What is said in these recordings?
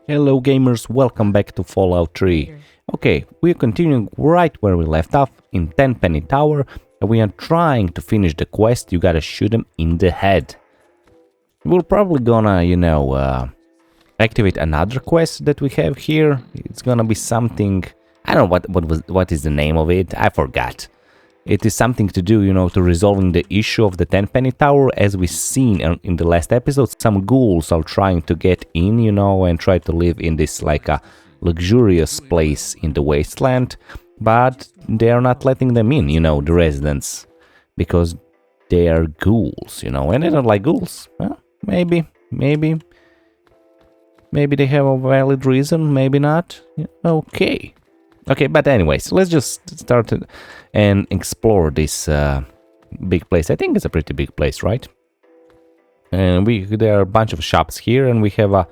Hello gamers, welcome back to Fallout 3. Okay, we're continuing right where we left off in Tenpenny Tower, and we are trying to finish the quest. You gotta shoot him in the head. We're probably gonna, activate another quest that we have here. It's gonna be something, I don't know what is the name of it, I forgot. It is something to do, to resolving the issue of the Tenpenny Tower. As we've seen in the last episode, some ghouls are trying to get in, and try to live in this like a luxurious place in the Wasteland, but they are not letting them in, the residents, because they are ghouls, and they don't like ghouls. Well, maybe they have a valid reason, maybe not. Okay, but anyways, let's just start and explore this big place. I think it's a pretty big place, right? And there are a bunch of shops here, and we have a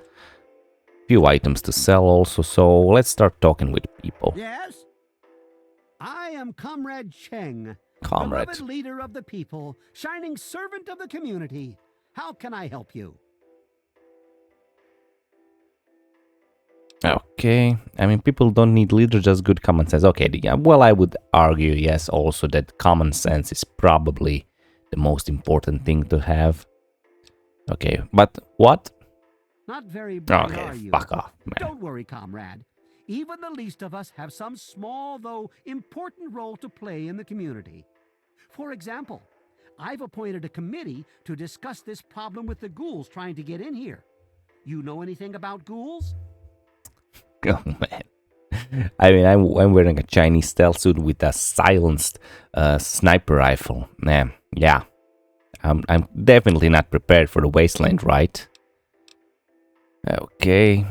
few items to sell also, so let's start talking with people. Yes? I am Comrade Cheng, Comrade. beloved leader of the people, shining servant of the community. How can I help you? Okay, I mean, people don't need leaders, just good common sense. Okay, yeah, well, I would argue, yes, also that common sense is probably the most important thing to have. Okay, but what? Not very bright, Okay, are you? fuck off, man. Don't worry, comrade. Even the least of us have some small, though important role to play in the community. For example, I've appointed a committee to discuss this problem with the ghouls trying to get in here. You know anything about ghouls? Oh man, I mean, I'm wearing a Chinese stealth suit with a silenced sniper rifle. Yeah, I'm definitely not prepared for the Wasteland, right? Okay.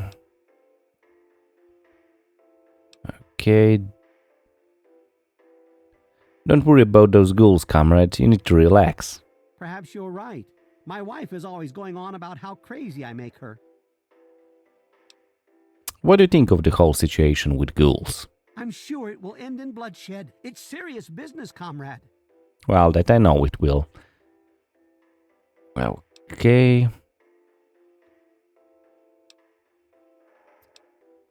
Don't worry about those ghouls, comrade. You need to relax. Perhaps you're right. My wife is always going on about how crazy I make her. What do you think of the whole situation with ghouls? I'm sure it will end in bloodshed. It's serious business, comrade. Well, that I know it will. Okay.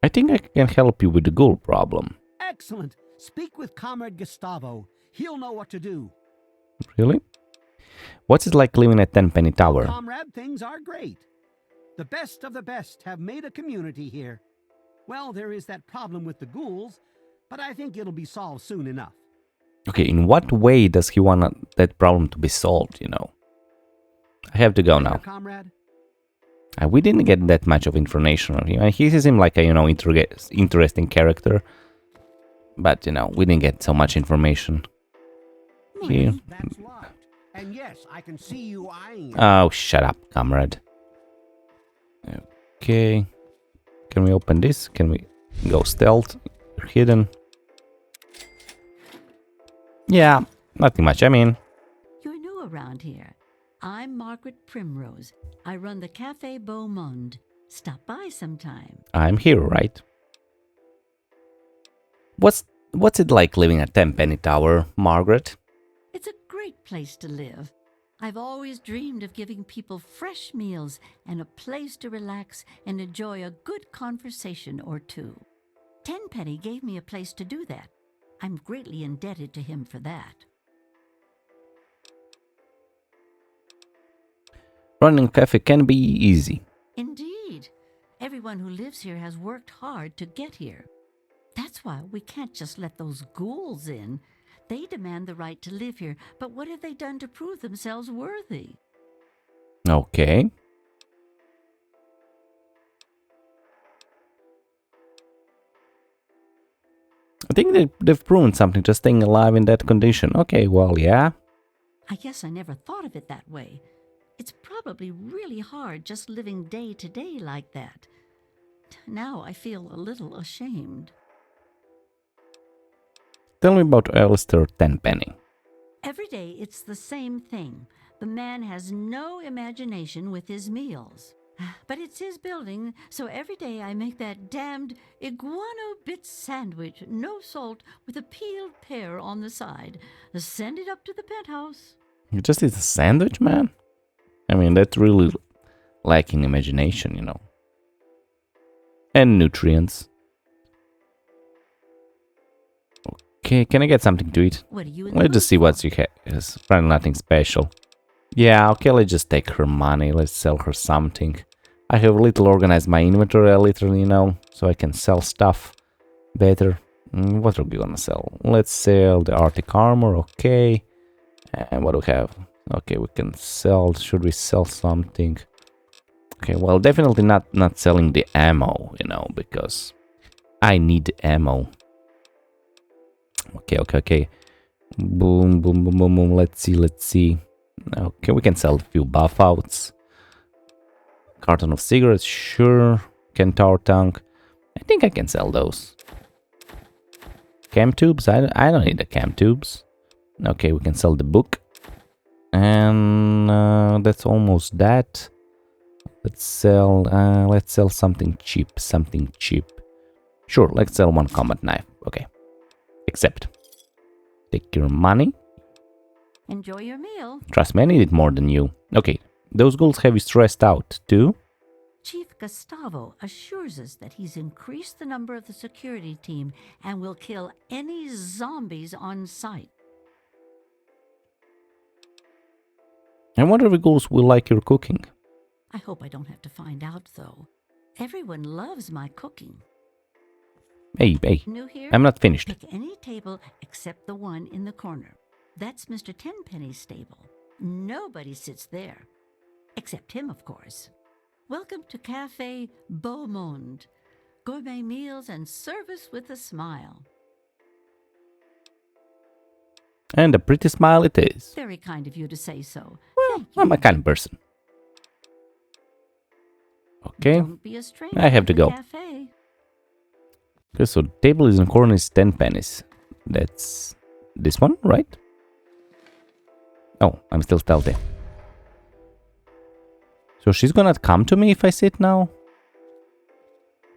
I think I can help you with the ghoul problem. Excellent. Speak with Comrade Gustavo. He'll know what to do. Really? What's it like living at Tenpenny Tower? Comrade, things are great. The best of the best have made a community here. Well, there is that problem with the ghouls, but I think it'll be solved soon enough. Okay, in what way does he want that problem to be solved, I have to go now. Comrade? We didn't get that much of information on him. He seems like a, interesting character. But, we didn't get so much information. Here. That's locked. And yes, I can see you eyeing it. Oh, shut up, comrade. Okay. Can we open this? Can we go stealth? Hidden? Yeah, nothing much. I mean... You're new around here. I'm Margaret Primrose. I run the Café Beau Monde. Stop by sometime. I'm here, right? What's it like living at Tenpenny Tower, Margaret? It's a great place to live. I've always dreamed of giving people fresh meals and a place to relax and enjoy a good conversation or two. Tenpenny gave me a place to do that. I'm greatly indebted to him for that. Running a cafe can be easy. Indeed. Everyone who lives here has worked hard to get here. That's why we can't just let those ghouls in. They demand the right to live here, but what have they done to prove themselves worthy? Okay. I think they've proven something just staying alive in that condition. Okay, well, yeah. I guess I never thought of it that way. It's probably really hard just living day to day like that. Now I feel a little ashamed. Tell me about Allistair Tenpenny. Every day it's the same thing. The man has no imagination with his meals. But it's his building, so every day I make that damned iguana bit sandwich, no salt, with a peeled pear on the side. Send it up to the penthouse. You just eat a sandwich, man? I mean, that's really lacking imagination, And nutrients. Okay, can I get something to eat? What are you in Let's just see what you have. It's probably nothing special. Yeah, okay, let's just take her money. Let's sell her something. I have a little organized my inventory a little, you know, so I can sell stuff better. What are we gonna sell? Let's sell the Arctic armor, okay. And what do we have? Okay, we can sell. Should we sell something? Okay, well, definitely not selling the ammo, you know, because I need ammo. Okay. Boom. Let's see. Okay, we can sell a few buff outs. Carton of cigarettes, sure. Kentaur tank. I think I can sell those. Cam tubes? I don't need the cam tubes. Okay, we can sell the book. And that's almost that. Let's sell something cheap. Sure, let's sell one combat knife. Okay. Accept. Take your money. Enjoy your meal. Trust me, I need it more than you. Okay, those ghouls have you stressed out too? Chief Gustavo assures us that he's increased the number of the security team and will kill any zombies on sight. I wonder if the ghouls will like your cooking. I hope I don't have to find out, though. Everyone loves my cooking. Hey, New here? I'm not finished. Pick any table except the one in the corner. That's Mr. Tenpenny's stable. Nobody sits there. Except him, of course. Welcome to Café Beau Monde. Gourmet meals and service with a smile. And a pretty smile it is. Very kind of you to say so. Well, I'm a kind of person. Okay, Don't be a stranger I have to go. Cafe. Okay, so the table is in the corner is 10 pennies. That's this one, right? Oh, I'm still stealthy. So she's gonna come to me if I sit now?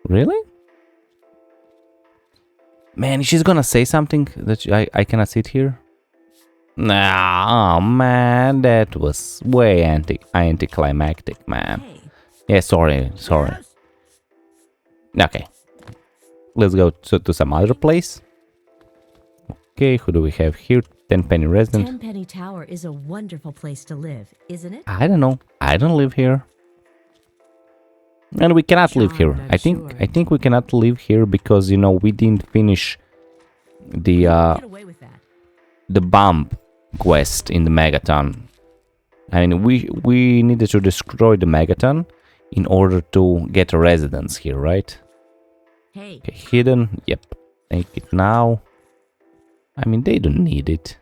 Really? Man, she's gonna say something that I cannot sit here? Nah, oh man, that was way anticlimactic, man. Hey, Yeah, sorry. Okay. Let's go to some other place. Okay, who do we have here? Tenpenny resident. Tenpenny Tower is a wonderful place to live, isn't it? I don't know. I don't live here. And we cannot live here. Charmed, I I'm think we cannot live here because, you know, we didn't finish the Get away with that. the bomb quest in the Megaton. I mean, we needed to destroy the Megaton in order to get a residence here, right? Hey, Okay, hidden. Yep. Take it now. I mean, they don't need it.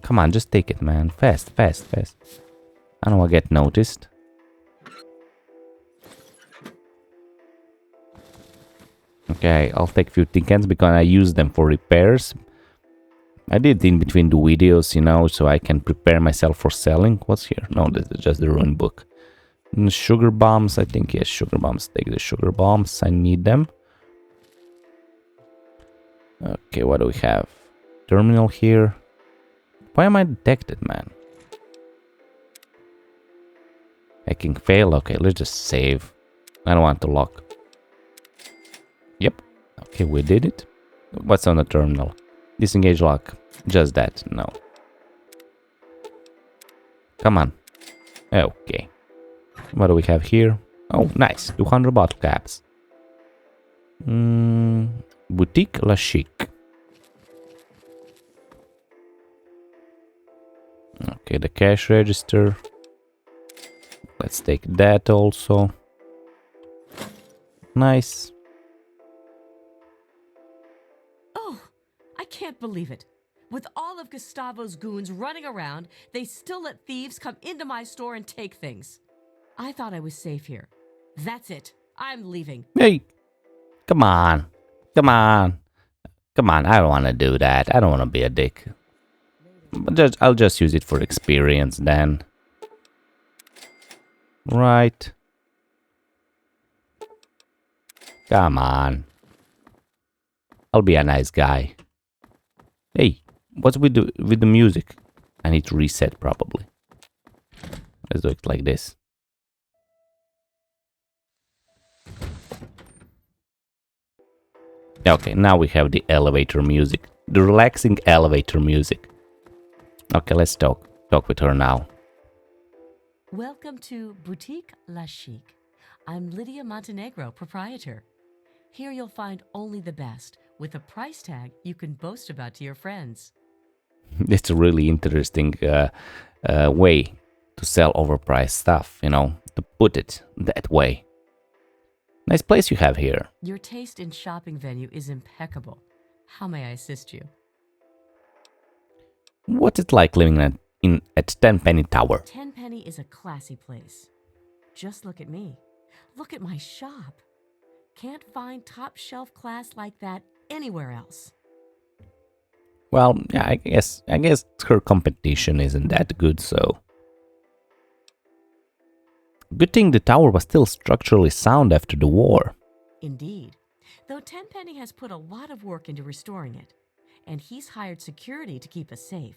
Come on, just take it, man. Fast. I don't want to get noticed. Okay, I'll take a few tickets because I use them for repairs. I did in between the videos, you know, so I can prepare myself for selling. What's here? No, this is just the rune book. Sugar bombs, I think, yes, sugar bombs. Take the sugar bombs, I need them. Okay, what do we have? Terminal here. Why am I detected, man? Hacking fail. Okay, let's just save. I don't want to lock. Yep. Okay, we did it. What's on the terminal? Disengage lock. Just that. No. Come on. Okay. What do we have here? Oh, nice. 200 bottle caps. Boutique La Chic. Okay, the cash register. Let's take that also. Nice. oh, I can't believe it. With all of Gustavo's goons running around, they still let thieves come into my store and take things. I thought I was safe here. That's it. I'm leaving. Hey, come on. I don't want to do that. I don't want to be a dick. But I'll just use it for experience then. Right. Come on. I'll be a nice guy. Hey, what's with the music? I need to reset probably. Let's do it like this. Okay, now we have the elevator music. The relaxing elevator music. Okay, let's talk with her now. Welcome to Boutique La Chic. I'm Lydia Montenegro, proprietor. Here you'll find only the best, with a price tag you can boast about to your friends. It's a really interesting way to sell overpriced stuff, you know, to put it that way. Nice place you have here. Your taste in shopping venue is impeccable. How may I assist you? What's it like living at Tenpenny Tower? Tenpenny is a classy place. Just look at me. Look at my shop. Can't find top shelf class like that anywhere else. Well, yeah, I guess her competition isn't that good, so... Good thing the tower was still structurally sound after the war. Indeed. Though Tenpenny has put a lot of work into restoring it, and he's hired security to keep us safe.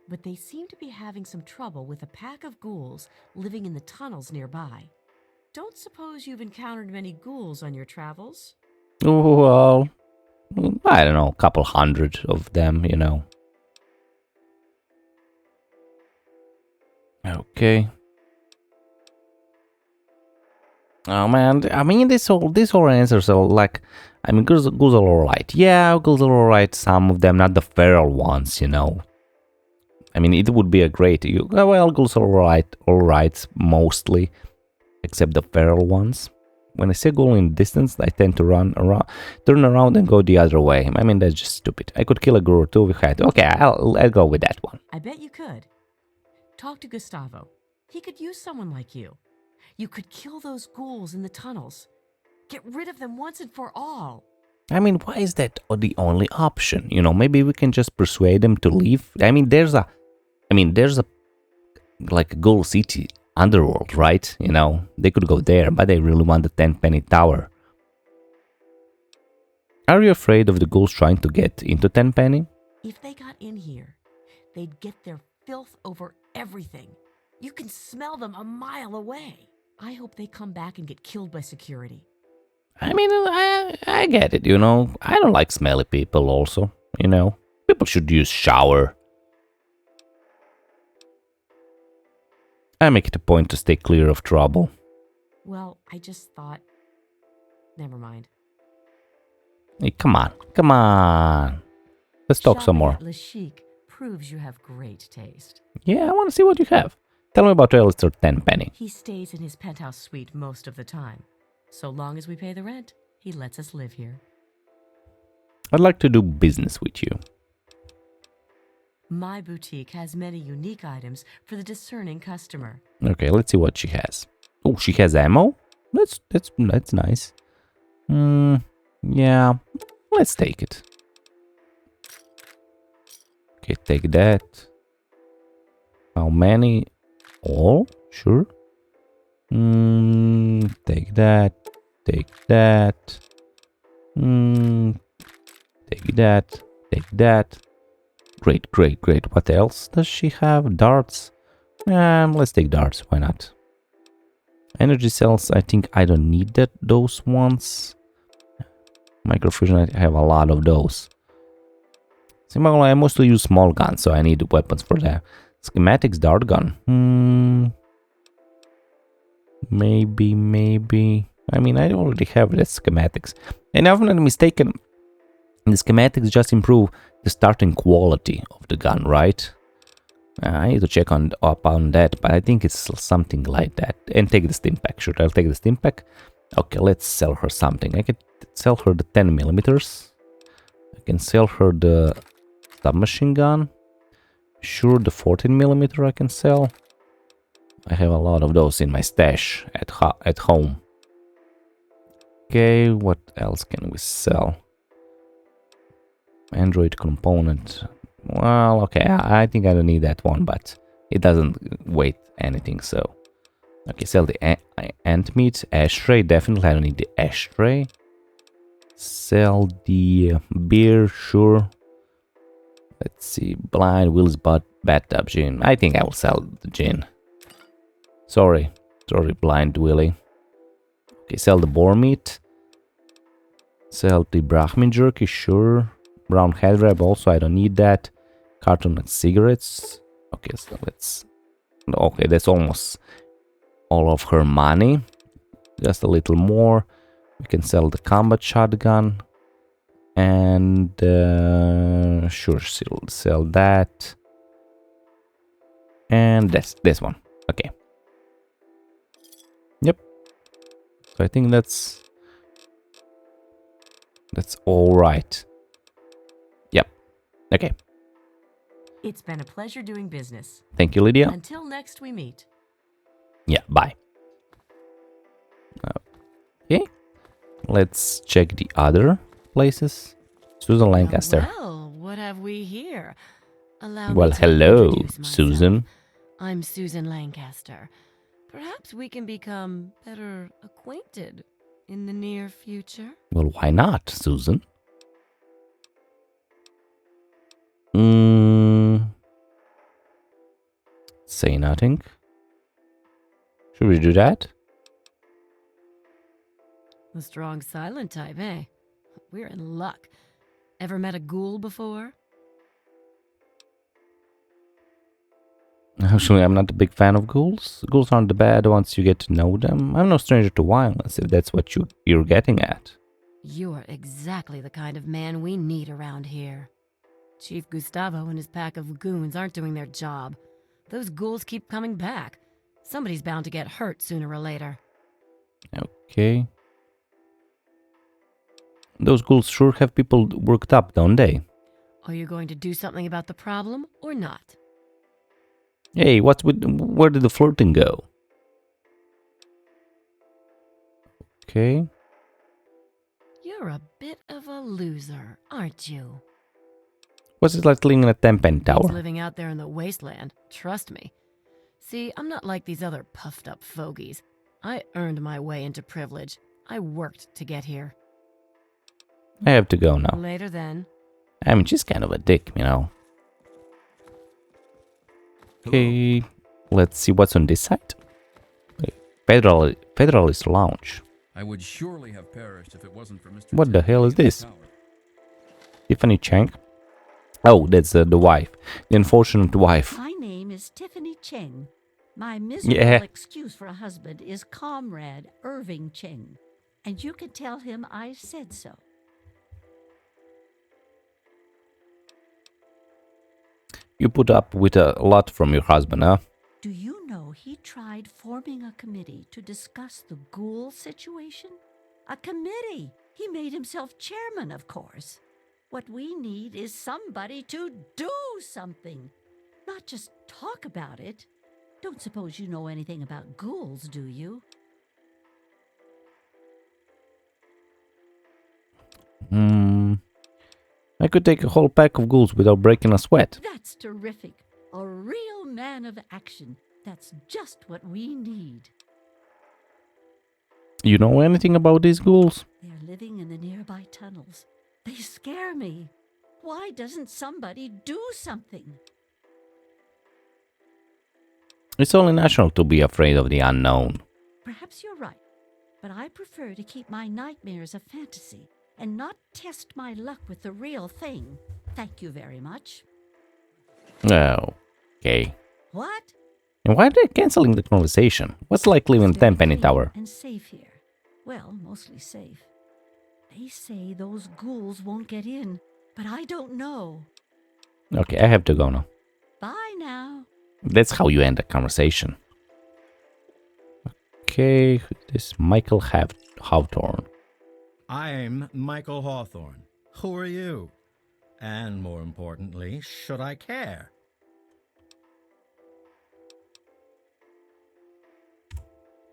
But they seem to be having some trouble with a pack of ghouls living in the tunnels nearby. Don't suppose you've encountered many ghouls on your travels? Well, I don't know, a couple hundred of them, you know. Okay. Oh man, I mean, this whole answers are like, I mean, ghouls are alright. Yeah, ghouls are alright, some of them, not the feral ones, you know. I mean, it would be a great, well, ghouls are alright, mostly, except the feral ones. When I see a ghoul in distance, I tend to turn around and go the other way. I mean, that's just stupid. I could kill a ghoul or two if I had to. Okay, I'll go with that one. I bet you could. Talk to Gustavo. He could use someone like you. You could kill those ghouls in the tunnels. Get rid of them once and for all. I mean, why is that the only option? You know, maybe we can just persuade them to leave. I mean, there's a like a ghoul city underworld, right? You know, they could go there, but they really want the Tenpenny Tower. Are you afraid of the ghouls trying to get into Tenpenny? If they got in here, they'd get their filth over everything. You can smell them a mile away. I hope they come back and get killed by security. I mean, I get it, you know. I don't like smelly people also, you know. People should use shower. I make it a point to stay clear of trouble. Well, I just thought... Never mind. Hey, come on. Let's talk some more. Shopping at Le Chic proves you have great taste. Yeah, I want to see what you have. Tell me about Allistair Tenpenny. He stays in his penthouse suite most of the time. So long as we pay the rent, he lets us live here. I'd like to do business with you. My boutique has many unique items for the discerning customer. Okay, let's see what she has. Oh, she has ammo? That's nice. Yeah, let's take it. Okay, take that. How many? All? Sure. Take that. Take that. Take that. Take that. Great. What else does she have? Darts? Let's take darts. Why not? Energy cells. I think I don't need those ones. Microfusion. I have a lot of those. Similarly, I mostly use small guns, so I need weapons for that. Schematics dart gun. Maybe. I mean, I already have the schematics. And if I'm not mistaken, the schematics just improve the starting quality of the gun, right? I need to check up on that, but I think it's something like that. And take the stim pack. Sure, I'll take the stim pack. Okay, let's sell her something. I can sell her the 10mm. I can sell her the submachine gun. Sure, the 14mm I can sell. I have a lot of those in my stash at home. Okay, what else can we sell? Android component. Well, okay, I think I don't need that one, but it doesn't weigh anything, so... Okay, sell the ant meat, ashtray, definitely I don't need the ashtray. Sell the beer, sure. Let's see, blind, wheels, bathtub, gin. I think I will sell the gin. Sorry, blind Willy. Okay, sell the boar meat. Sell the Brahmin jerky, sure. Brown head wrap also, I don't need that. Carton and cigarettes. Okay, so let's... Okay, that's almost all of her money. Just a little more. We can sell the combat shotgun. And... sure, sell that. And this one. Okay. Yep. So I think that's all right. Yep. Okay. It's been a pleasure doing business. Thank you, Lydia. Until next we meet. Yeah, bye. Okay. Let's check the other places. Susan Lancaster. Well, what have we here? Allow Well, me to hello, introduce myself. Susan. I'm Susan Lancaster. Perhaps we can become better acquainted in the near future. Well, why not, Susan? Say nothing. Should we do that? The strong silent type, eh? We're in luck. Ever met a ghoul before? Actually, I'm not a big fan of ghouls. Ghouls aren't bad once you get to know them. I'm no stranger to violence, if that's what you're getting at. You're exactly the kind of man we need around here. Chief Gustavo and his pack of goons aren't doing their job. Those ghouls keep coming back. Somebody's bound to get hurt sooner or later. Okay. Those ghouls sure have people worked up, don't they? Are you going to do something about the problem or not? Hey, where did the flirting go? Okay. You're a bit of a loser, aren't you? What's it like living in a Tenpenny He's tower? living out there in the wasteland, trust me. See, I'm not like these other puffed up fogies. I earned my way into privilege. I worked to get here. I have to go now. Later then. I mean, she's kind of a dick, you know. Okay, let's see what's on this side. Federalist Lounge. I would surely have perished if it wasn't for Mr. What the hell is Tenpenny in this? the tower. Tiffany Chang. Oh, that's the wife. The unfortunate wife. My name is Tiffany Cheng. My miserable Yeah. excuse for a husband is Comrade Irving Cheng. And you can tell him I said so. You put up with a lot from your husband, huh? Do you know he tried forming a committee to discuss the ghoul situation? A committee! He made himself chairman, of course. What we need is somebody to do something, not just talk about it. Don't suppose you know anything about ghouls, do you? I could take a whole pack of ghouls without breaking a sweat. That's terrific. A real man of action. That's just what we need. You know anything about these ghouls? They're living in the nearby tunnels. They scare me. Why doesn't somebody do something? It's only natural to be afraid of the unknown. Perhaps you're right, but I prefer to keep my nightmares a fantasy and not test my luck with the real thing. Thank you very much. Oh, okay. What? And why are they canceling the conversation? What's like living in It's very Tenpenny clean Tower? and safe here. Well, mostly safe. They say those ghouls won't get in, but I don't know. Okay, I have to go now. Bye now. That's how you end a conversation. Okay, this Michael Hawthorne. I'm Michael Hawthorne. Who are you? And more importantly, should I care?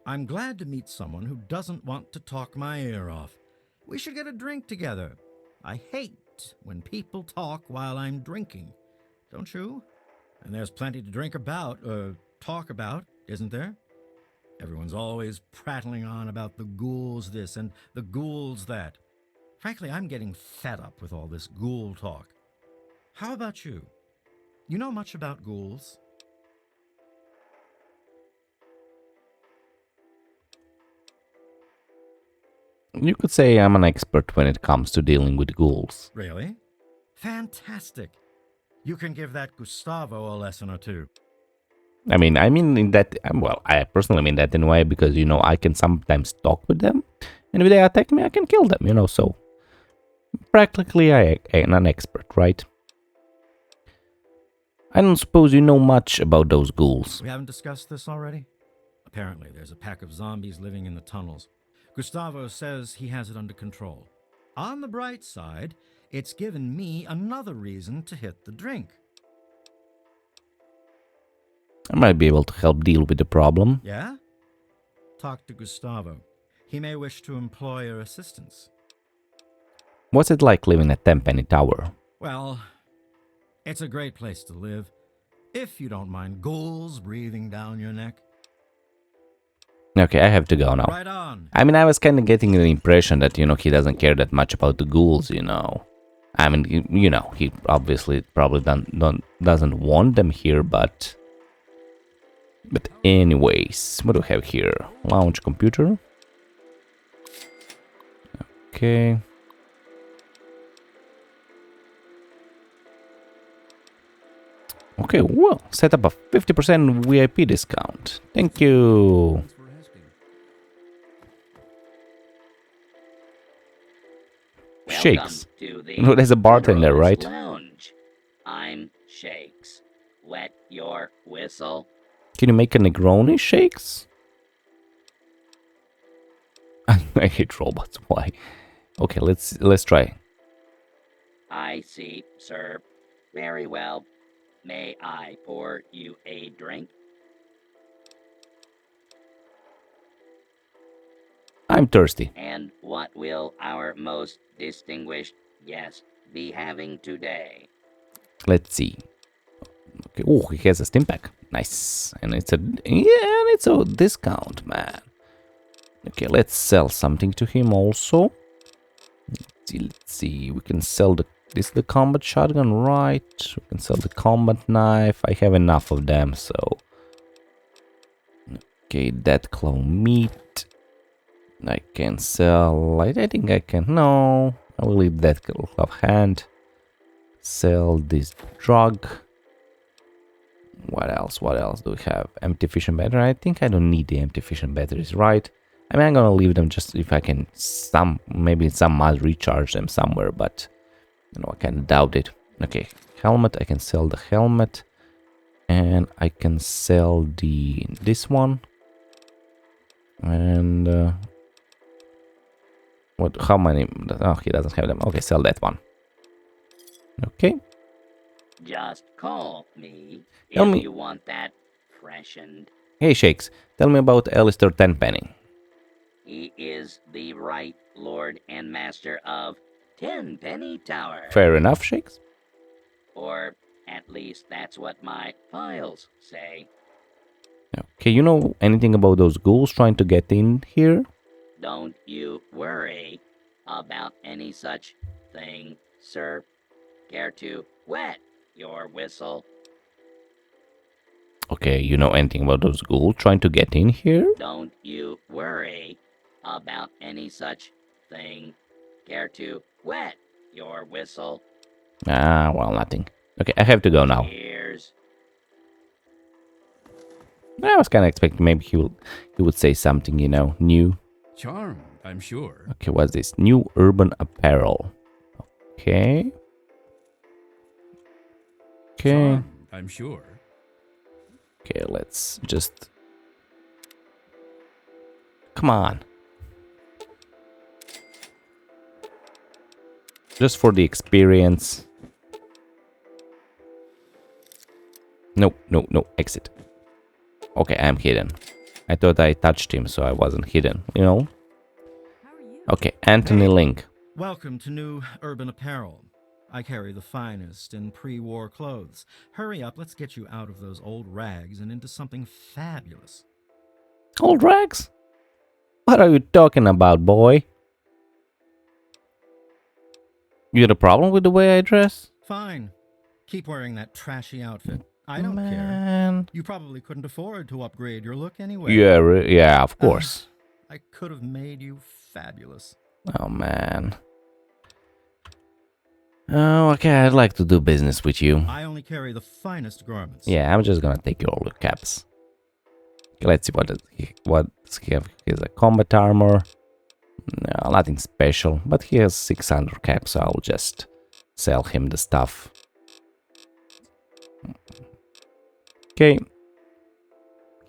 I'm glad to meet someone who doesn't want to talk my ear off. We should get a drink together. I hate when people talk while I'm drinking. Don't you? And there's plenty to drink about, talk about, isn't there? Everyone's always prattling on about the ghouls this and the ghouls that. Frankly, I'm getting fed up with all this ghoul talk. How about you? You know much about ghouls? You could say I'm an expert when it comes to dealing with ghouls. Really? Fantastic. You can give that Gustavo a lesson or two. I mean in that, well, I personally mean that in a way because, you know, I can sometimes talk with them, and if they attack me, I can kill them, you know, so practically I am an expert, right? I don't suppose you know much about those ghouls. We haven't discussed this already? Apparently, there's a pack of zombies living in the tunnels. Gustavo says he has it under control. On the bright side, it's given me another reason to hit the drink. I might be able to help deal with the problem. Yeah? Talk to Gustavo. He may wish to employ your assistance. What's it like living at Tenpenny Tower? Well, it's a great place to live, if you don't mind ghouls breathing down your neck. Okay, I have to go now. Right on. I mean, I was kind of getting the impression that, you know, he doesn't care that much about the ghouls, you know. I mean, you know, he obviously probably doesn't want them here, but anyways, what do we have here? Launch computer. Okay. Okay, well, set up a 50% VIP discount. Thank you. Thanks for asking. Shakes. Welcome to the No, there's a bartender, Rose right? Lounge. I'm Shakes. Wet your whistle. Can you make a Negroni shakes? I hate robots. Why? Okay, let's try. I see, sir. Very well. May I pour you a drink? I'm thirsty. And what will our most distinguished guest be having today? Let's see. Okay. Oh, he has a Steam Pack. Nice. And it's a discount, man. Okay, let's sell something to him also. Let's see. We can sell this is the combat shotgun, right? We can sell the combat knife. I have enough of them, so. Okay, that claw meat. I can sell. I think I can. No, I will leave that glove hand. Sell this drug. What else? What else do we have? Empty fission battery. I think I don't need the empty fission batteries, right? I mean, I'm gonna leave them just if I can. Maybe I'll recharge them somewhere, but you know, I kind of doubt it. Okay, helmet. I can sell the helmet, and I can sell this one. And what? How many? Oh, he doesn't have them. Okay, sell that one. Okay. Just call me Tell if me- you want that freshened. Hey, Shakes. Tell me about Allistair Tenpenny. He is the right Lord and Master of Tenpenny Tower. Fair enough, Shakes. Or at least that's what my files say. Okay, you know anything about those ghouls trying to get in here? Don't you worry about any such thing, sir. Care to wet your whistle? Okay, you know anything about those ghouls trying to get in here? Don't you worry about any such thing. Care to wet your whistle? Ah, well, nothing. Okay, I have to go now. Cheers. I was kind of expecting maybe he would say something, you know, new. Charmed, I'm sure. Okay, what's this? New urban apparel. Okay. Okay. Charmed, I'm sure. Okay, let's just... Come on. Just for the experience. No, no, no, exit. Okay, I'm hidden. I thought I touched him, so I wasn't hidden, you know? How are you? Okay, Anthony Link. Welcome to New Urban Apparel. I carry the finest in pre-war clothes. Hurry up, let's get you out of those old rags and into something fabulous. Old rags? What are you talking about, boy? You had a problem with the way I dress? Fine. Keep wearing that trashy outfit. I don't care. Man. You probably couldn't afford to upgrade your look anyway. Yeah, yeah, of course. I could have made you fabulous. Oh, man. Oh, okay, I'd like to do business with you. I only carry the finest garments. Yeah, I'm just gonna take all your caps. Okay, let's see what does he have. He has a combat armor. No, nothing special, but he has 600 caps, so I'll just sell him the stuff. Okay.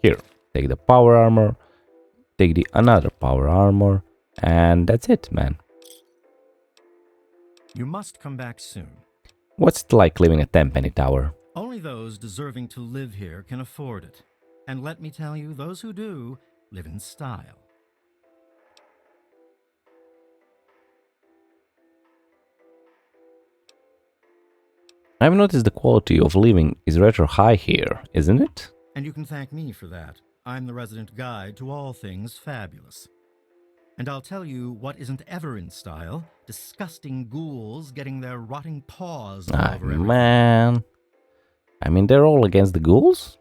Here, take the power armor, take the another power armor, and that's it, man. You must come back soon. What's it like living at Tenpenny Tower? Only those deserving to live here can afford it. And let me tell you, those who do live in style. I've noticed the quality of living is rather high here, isn't it? And you can thank me for that. I'm the resident guide to all things fabulous. And I'll tell you what isn't ever in style: disgusting ghouls getting their rotting paws all Ah, over everything. man. I mean, they're all against the ghouls?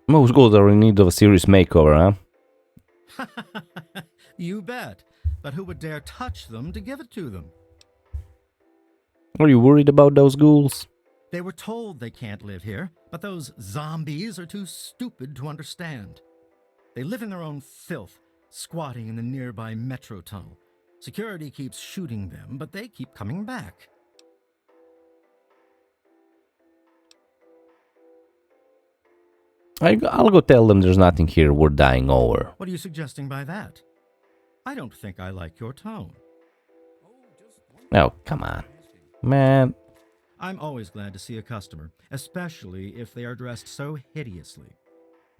Most ghouls are in need of a serious makeover, huh? You bet. But who would dare touch them to give it to them? Are you worried about those ghouls? They were told they can't live here, but those zombies are too stupid to understand. They live in their own filth, squatting in the nearby metro tunnel. Security keeps shooting them, but they keep coming back. I'll go tell them there's nothing here worth dying over. What are you suggesting by that? I don't think I like your tone. Oh, come on. Man. I'm always glad to see a customer, especially if they are dressed so hideously.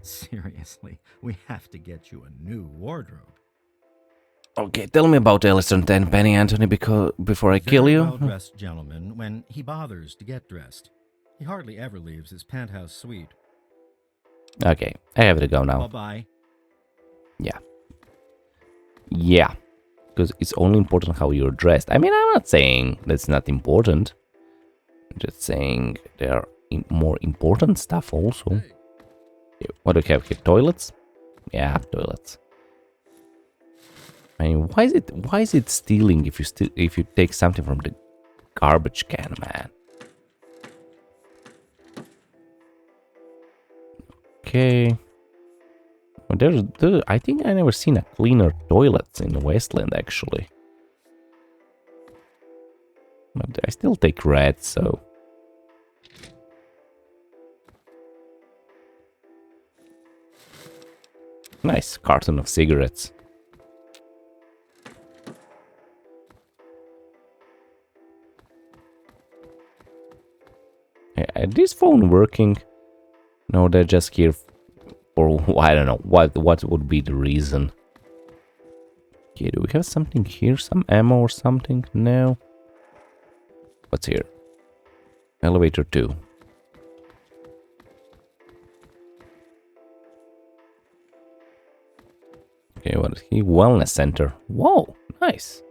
Seriously, we have to get you a new wardrobe. Okay, tell me about Allistair and Tenpenny, Anthony, before I kill you. Well-dressed gentleman when he bothers to get dressed. He hardly ever leaves his penthouse suite. Okay, I have to go now. Bye-bye. Yeah. Yeah. Because it's only important how you're dressed. I mean, I'm not saying that's not important. I'm just saying there are more important stuff also. What do we have here? Toilets? Yeah, toilets. I mean, why is it stealing if you take something from the garbage can, man? Okay. Well, I think I never seen a cleaner toilets in Wasteland actually. But I still take red, so. Nice carton of cigarettes. Is this phone working? No, they're just here for, I don't know, what would be the reason? Okay, do we have something here? Some ammo or something? No. What's here? Elevator 2. Okay, what is he? Wellness center. Whoa, nice.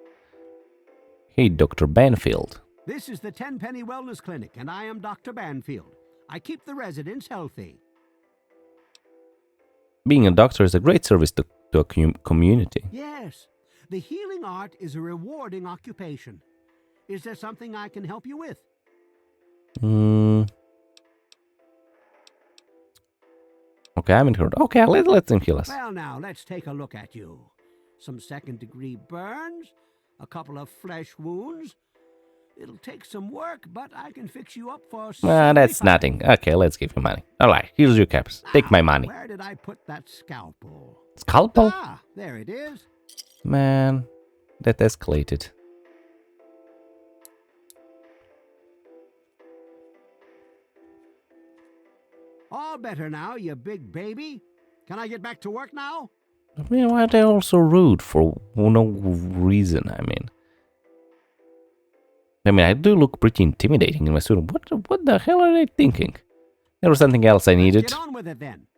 Hey, Dr. Banfield. This is the Tenpenny Wellness Clinic, and I am Dr. Banfield. I keep the residents healthy. Being a doctor is a great service to a community. Yes, the healing art is a rewarding occupation. Is there something I can help you with? Okay, I haven't heard. Okay, let him heal us. Well, now, let's take a look at you. Some second-degree burns, a couple of flesh wounds. It'll take some work, but I can fix you up for... That's nothing. Okay, let's give you money. Alright, here's your caps. Take my money. Where did I put that scalpel? Scalpel? Ah, there it is. Man, that escalated. All better now, you big baby. Can I get back to work now? I mean, why are they all so rude for no reason? I mean, I do look pretty intimidating in my suit. What the hell are they thinking? There was something else I needed. Get on with it then.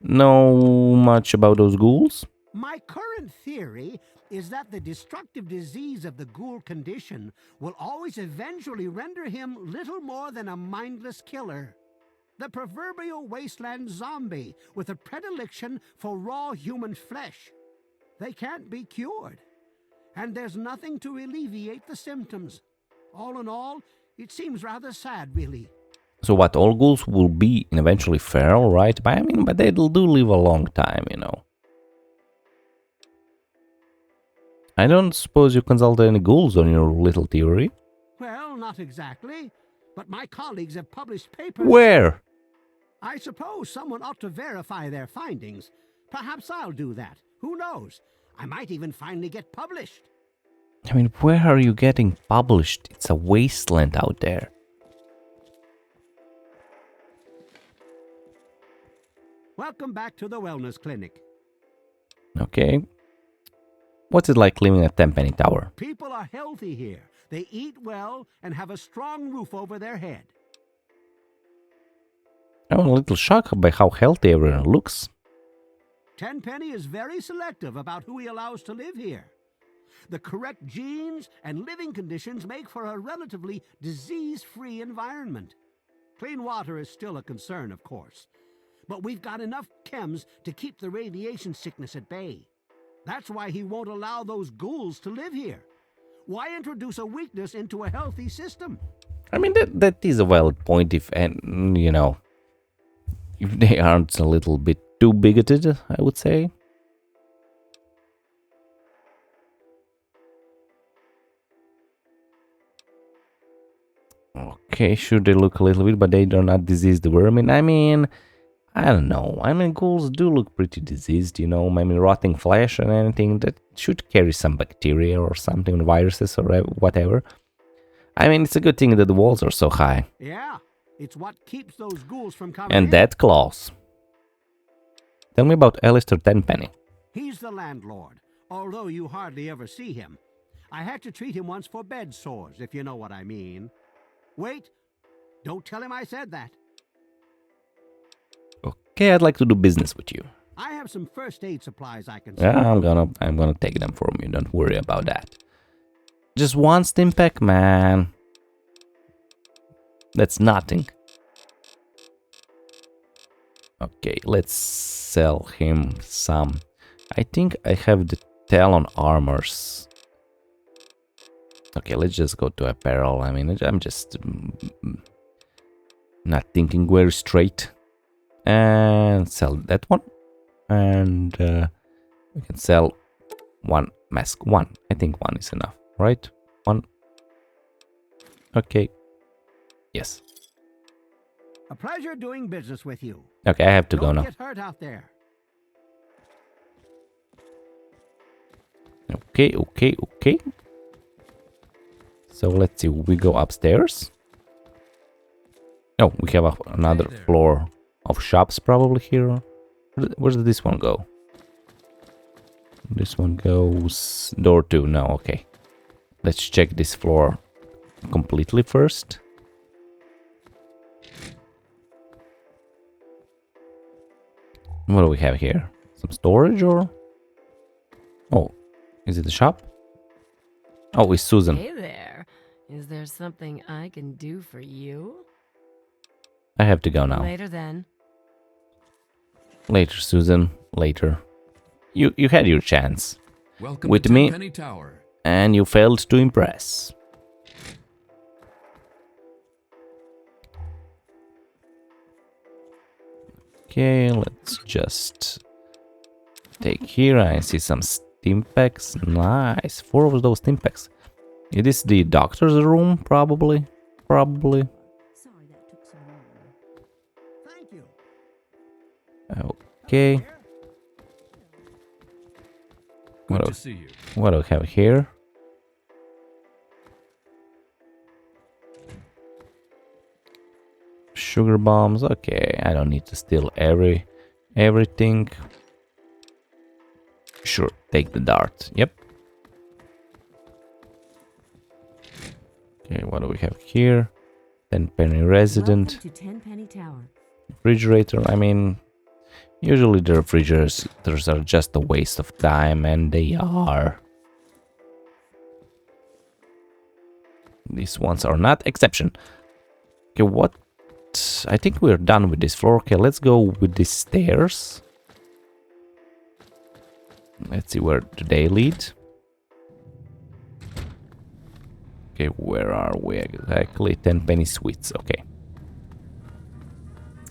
Know much about those ghouls? My current theory is that the destructive disease of the ghoul condition will always eventually render him little more than a mindless killer. The proverbial wasteland zombie with a predilection for raw human flesh. They can't be cured. And there's nothing to alleviate the symptoms. All in all, it seems rather sad, really. So what, all ghouls will be eventually feral, right? But I mean, but they do live a long time, you know. I don't suppose you consulted any ghouls on your little theory? Well, not exactly. But my colleagues have published papers... Where? I suppose someone ought to verify their findings. Perhaps I'll do that. Who knows? I might even finally get published. I mean, where are you getting published? It's a wasteland out there. Welcome back to the wellness clinic. Okay. What's it like living at Tenpenny Tower? People are healthy here. They eat well and have a strong roof over their head. I'm a little shocked by how healthy everyone looks. Tenpenny is very selective about who he allows to live here. The correct genes and living conditions make for a relatively disease-free environment. Clean water is still a concern, of course. But we've got enough chems to keep the radiation sickness at bay. That's why he won't allow those ghouls to live here. Why introduce a weakness into a healthy system? I mean, that is a valid point if, and you know, if they aren't a little bit too bigoted, I would say. Okay, sure they look a little bit, but they do not disease the vermin. I mean, I don't know. I mean, ghouls do look pretty diseased, you know. I mean, rotting flesh and anything that should carry some bacteria or something, viruses or whatever. I mean, it's a good thing that the walls are so high. Yeah, it's what keeps those ghouls from coming And in. dead claws. Tell me about Allistair Tenpenny. He's the landlord, although you hardly ever see him. I had to treat him once for bed sores, if you know what I mean. Wait, don't tell him I said that. Okay, I'd like to do business with you. I have some first aid supplies I can Yeah, sell. I'm gonna take them from you. Don't worry about that. Just one stim pack, man. That's nothing. Okay, let's sell him some. I think I have the Talon armors. Okay, let's just go to apparel. I mean, I'm just not thinking very straight. And sell that one. And we can sell one mask. One. I think one is enough, right? One. Okay. Yes. A pleasure doing business with you. Okay, I have to go Don't now. get hurt out there. Okay. So let's see, we go upstairs. Oh, we have another Hey there. floor of shops probably here. Where does this one go? This one goes door 2. No, okay. Let's check this floor completely first. What do we have here? Some storage or? Oh, is it a shop? Oh, it's Susan. Hey there. Is there something I can do for you? I have to go now. Later then. Later, Susan. Later. You had your chance. Welcome With to me. Tenpenny Tower. And you failed to impress. Okay, let's just take here. I see some stim packs. Nice. 4 of those stim packs. It is the doctor's room, probably. Probably. Sorry that took so long. Thank you. Okay. Good What to do, see you. what do we have here? Sugar bombs. Okay, I don't need to steal everything. Sure, take the dart. Yep. Okay, what do we have here? Tenpenny resident. Welcome to Tenpenny Tower. Refrigerator. I mean, usually the refrigerators are just a waste of time, and they are. These ones are not exception. Okay, what But I think we're done with this floor. Okay, let's go with these stairs. Let's see where they lead. Okay, where are we exactly? Tenpenny suites. Okay.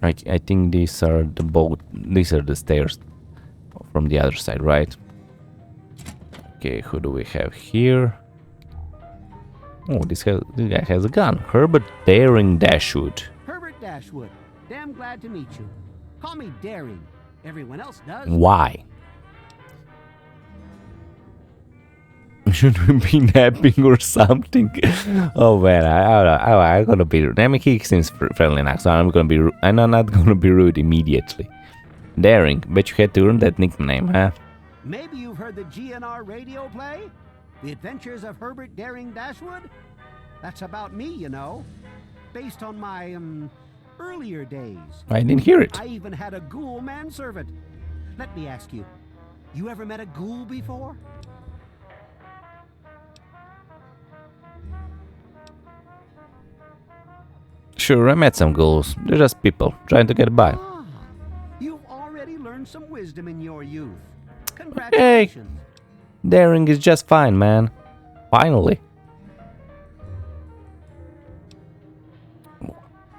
I think these are the stairs from the other side, right? Okay, who do we have here? Oh, this guy has a gun. Herbert Daring Dashwood. Herbert Dashwood. Damn glad to meet you. Call me Daring. Everyone else does. Why? Should we be napping or something? Oh man, I'm gonna be rude. I mean, he seems friendly enough, so I'm not gonna be rude immediately. Daring, bet you had to earn that nickname, huh? Maybe you've heard the GNR radio play? The Adventures of Herbert Daring Dashwood? That's about me, you know. Based on my, earlier days. I didn't hear it. I even had a ghoul manservant. Let me ask you, you ever met a ghoul before? Sure, I met some ghouls. They're just people trying to get by. Ah, you've already learned some wisdom in your youth. Congratulations. Daring is just fine, man. Finally.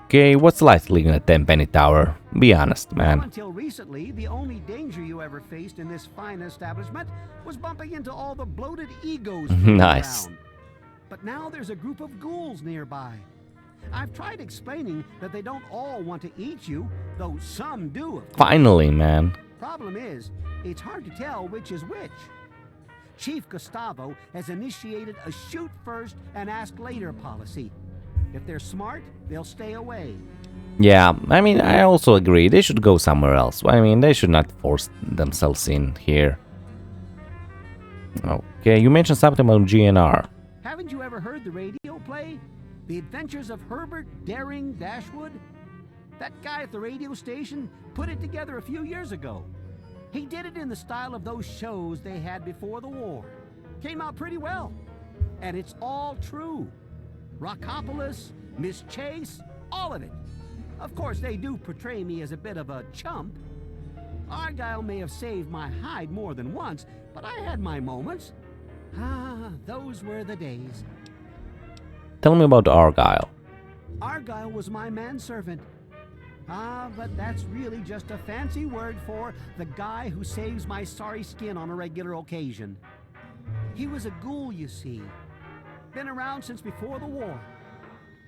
Okay, what's like living at Tenpenny Tower? Be honest, man. Until recently, the only danger you ever faced in this fine establishment was bumping into all the bloated egos floating Nice. around. But now there's a group of ghouls nearby. I've tried explaining that they don't all want to eat you, though some do. Finally, man. Problem is, it's hard to tell which is which. Chief Gustavo has initiated a shoot first and ask later policy. If they're smart, they'll stay away. Yeah, I mean, I also agree. They should go somewhere else. I mean, they should not force themselves in here. Okay, you mentioned something about GNR. Haven't you ever heard the radio play? The Adventures of Herbert Daring Dashwood? That guy at the radio station put it together a few years ago. He did it in the style of those shows they had before the war. Came out pretty well. And it's all true. Rockopolis, Miss Chase, all of it. Of course, they do portray me as a bit of a chump. Argyle may have saved my hide more than once, but I had my moments. Ah, those were the days. Tell me about Argyle. Argyle was my manservant. Ah, but that's really just a fancy word for the guy who saves my sorry skin on a regular occasion. He was a ghoul, you see. Been around since before the war.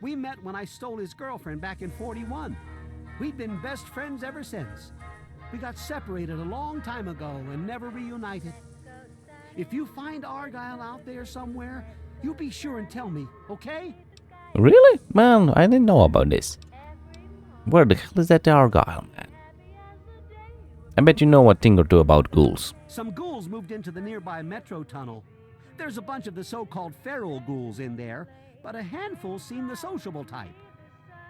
We met when I stole his girlfriend back in '41. We'd been best friends ever since. We got separated a long time ago and never reunited. If you find Argyle out there somewhere, you be sure and tell me, okay? Really? Man, I didn't know about this. Where the hell is that Argyle, man? I bet you know a thing or two about ghouls. Some ghouls moved into the nearby metro tunnel. There's a bunch of the so-called feral ghouls in there, but a handful seem the sociable type.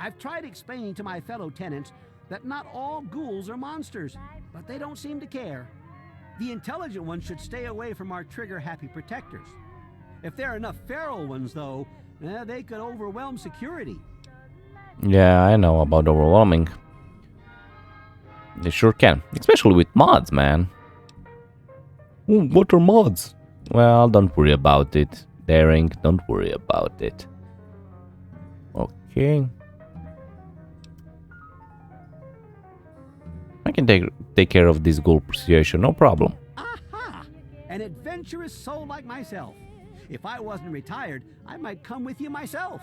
I've tried explaining to my fellow tenants that not all ghouls are monsters, but they don't seem to care. The intelligent ones should stay away from our trigger-happy protectors. If there are enough feral ones, though, they could overwhelm security. Yeah, I know about overwhelming. They sure can, especially with mods, man. Ooh, what are mods? Well, don't worry about it. Daring, don't worry about it. Okay. I can take care of this ghoul situation, no problem. Aha! An adventurous soul like myself. If I wasn't retired, I might come with you myself.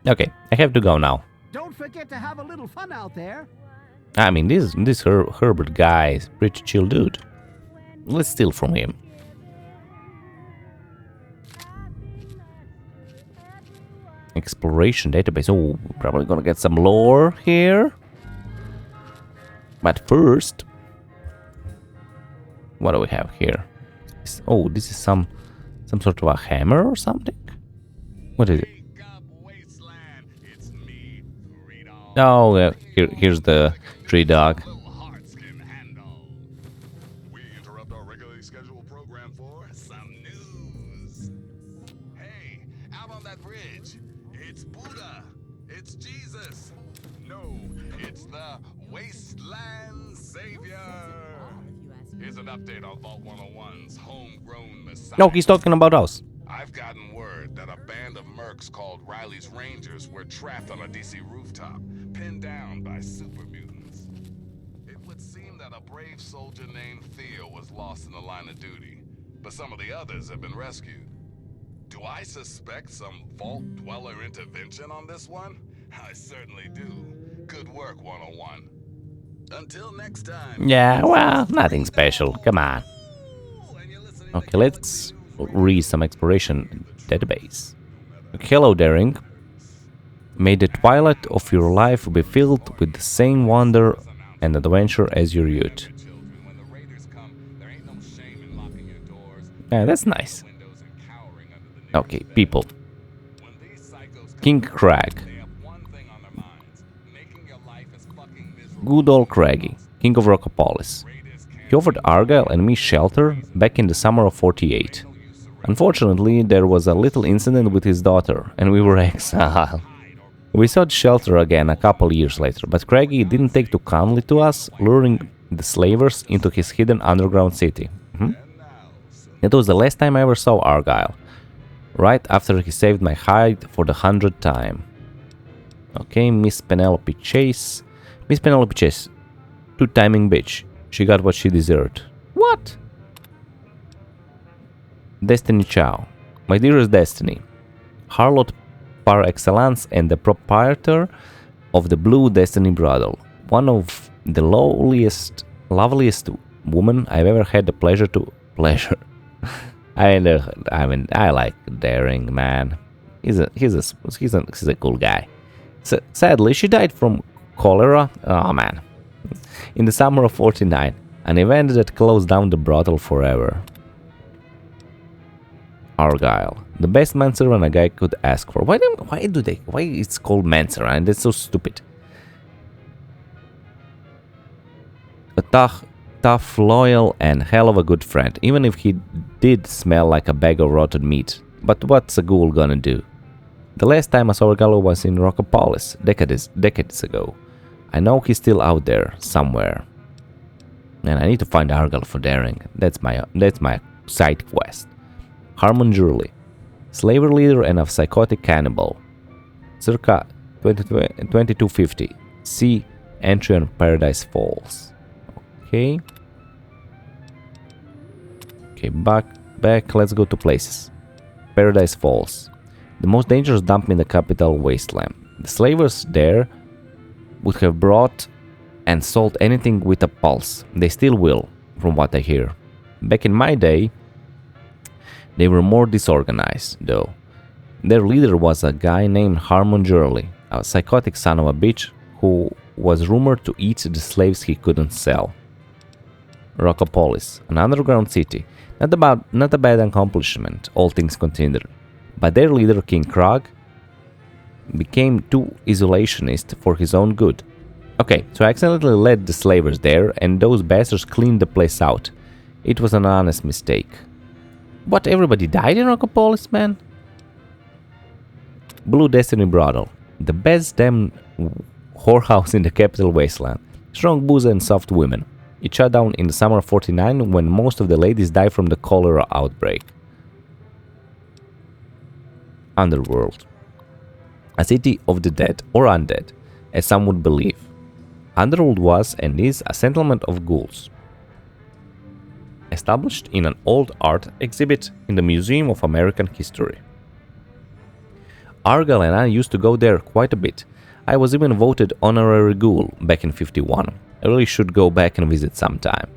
Okay, I have to go now. Don't forget to have a little fun out there. I mean, this Herbert guy is a pretty chill dude. Let's steal from him. Exploration database. Oh, we're probably gonna get some lore here. But first, what do we have here? Oh, this is some sort of a hammer or something? What is it? Oh, here's the tree dog. We interrupt our regularly scheduled program for some news. Hey, out on that bridge, it's Buddha, it's Jesus. an update on Vault 101's homegrown messiah. No, he's talking about us. I've gotten word that a band of mercs called Riley's Rangers were trapped on a DC rooftop, pinned down by super mutants. It would seem that a brave soldier named Theo was lost in the line of duty, but some of the others have been rescued. Do I suspect some Vault Dweller intervention on this one? I certainly do. Good work, 101. Until next time. Yeah, well, nothing special. Come on. Okay, let's read some exploration database. Hello, Daring. May the twilight of your life be filled with the same wonder and adventure as your youth. Yeah, that's nice. Okay, people. King Crag. Good old Craggy, king of Rockopolis. He offered Argyle and me shelter back in the summer of 48. Unfortunately, there was a little incident with his daughter, and we were exiled. We sought shelter again a couple years later, but Craggy didn't take too kindly to us, luring the slavers into his hidden underground city. It was the last time I ever saw Argyle, right after he saved my hide for the 100th time. Okay, Miss Penelope Chase. Miss Penelope Chase, two-timing bitch. She got what she deserved. What? Destiny Chow. My dearest Destiny. Harlot par excellence and the proprietor of the Blue Destiny Brothel. One of the loveliest women I've ever had the pleasure to... I mean, I like Daring, man. He's a cool guy. Sadly, she died from cholera. Oh man. In the summer of 49, an event that closed down the brothel forever. Argyle, the best manservant a guy could ask for. Why it's called manservant? That's so stupid. A tough, loyal, and hell of a good friend, even if he did smell like a bag of rotten meat. But what's a ghoul gonna do? The last time I saw Argyle was in Rockopolis, decades ago. I know he's still out there, somewhere. And I need to find Argyle for Daring. That's my side quest. Harmon Jurley, slaver leader and a psychotic cannibal. Circa 2250. See entry on Paradise Falls. Okay. Okay, back, let's go to places. Paradise Falls. The most dangerous dump in the capital, Wasteland. The slavers there would have brought and sold anything with a pulse. They still will, from what I hear. Back in my day, they were more disorganized, though. Their leader was a guy named Harmon Jurley, a psychotic son of a bitch who was rumored to eat the slaves he couldn't sell. Rockopolis, an underground city. Not a bad accomplishment, all things considered. But their leader, King Krog, became too isolationist for his own good. Okay, so I accidentally led the slavers there, and those bastards cleaned the place out. It was an honest mistake. What, everybody died in Rockopolis, man? Blue Destiny Brothel. The best damn whorehouse in the capital Wasteland. Strong booze and soft women. It shut down in the summer of 49 when most of the ladies died from the cholera outbreak. Underworld. A city of the dead, or undead, as some would believe. Underworld was and is a settlement of ghouls. Established in an old art exhibit in the Museum of American History. Argyle and I used to go there quite a bit. I was even voted honorary ghoul back in 51. I really should go back and visit sometime.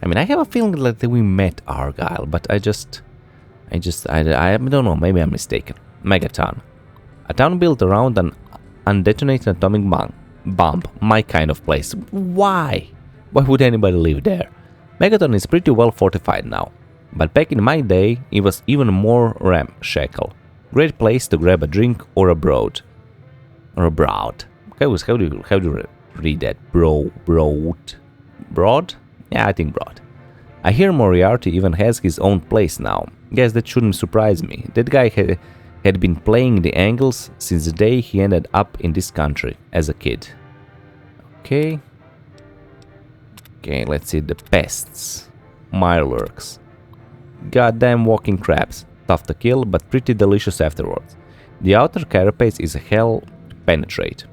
I mean, I have a feeling that we met Argyle, but I don't know, maybe I'm mistaken. Megaton. A town built around an undetonated atomic bomb. My kind of place. Why? Why would anybody live there? Megaton is pretty well fortified now, but back in my day, it was even more ramshackle. Great place to grab a drink or a broad. Or a broad. How do you read that? Broad? Yeah, I think broad. I hear Moriarty even has his own place now. Guess that shouldn't surprise me. That guy had been playing the angles since the day he ended up in this country as a kid. Okay, let's see the pests. Mirelurks. Goddamn walking crabs. Tough to kill, but pretty delicious afterwards. The outer carapace is a hell to penetrate.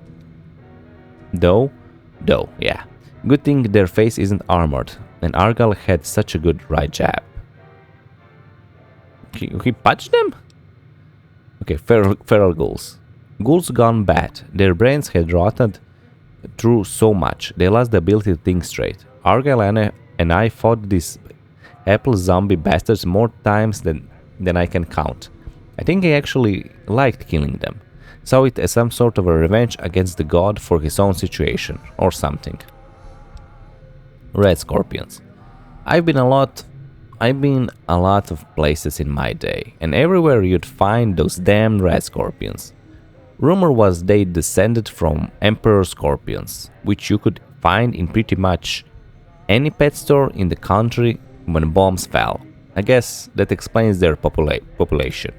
Though, yeah. Good thing their face isn't armored, and Argyle had such a good right jab. He punched them? Okay, feral ghouls. Ghouls gone bad. Their brains had rotted through so much, they lost the ability to think straight. Argyle and I fought these apple zombie bastards more times than I can count. I think I actually liked killing them. Saw it as some sort of a revenge against the god for his own situation, or something. Red scorpions. I've been a lot of places in my day, and everywhere you'd find those damn red scorpions. Rumor was they descended from emperor scorpions, which you could find in pretty much any pet store in the country when bombs fell. I guess that explains their population.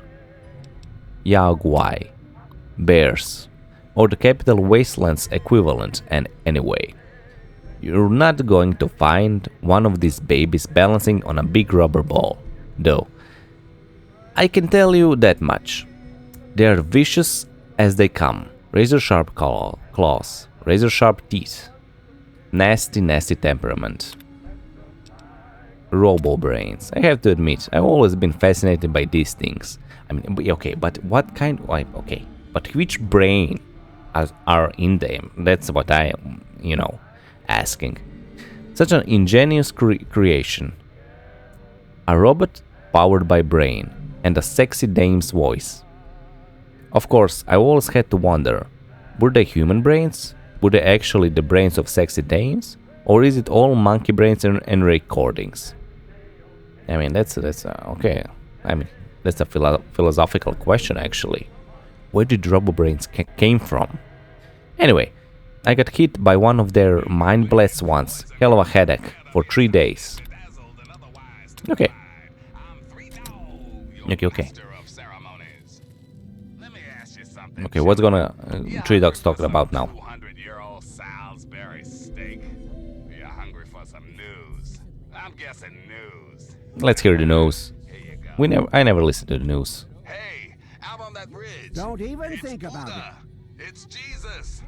Yaguai. Bears. Or the capital Wasteland's equivalent, and anyway. You're not going to find one of these babies balancing on a big rubber ball, though. I can tell you that much. They are vicious as they come. Razor sharp claws, razor sharp teeth. Nasty, nasty temperament. Robo brains. I have to admit, I've always been fascinated by these things. I mean, okay, but what kind? Okay, but which brain are in them? That's what I am, asking. Such an ingenious creation. A robot powered by brain and a sexy dame's voice. Of course, I always had to wonder, were they human brains? Were they actually the brains of sexy dames? Or is it all monkey brains and recordings? I mean, that's okay. I mean, that's a philosophical question, actually. Where did robo-brains came from? Anyway, I got hit by one of their mind blasts once. Hell of a headache for 3 days. Okay. Okay. Okay, what's gonna Three Dogs talking about now? Let's hear the news. I never listen to the news. Hey, out on that bridge. Don't even think about Buddha. It's Jesus.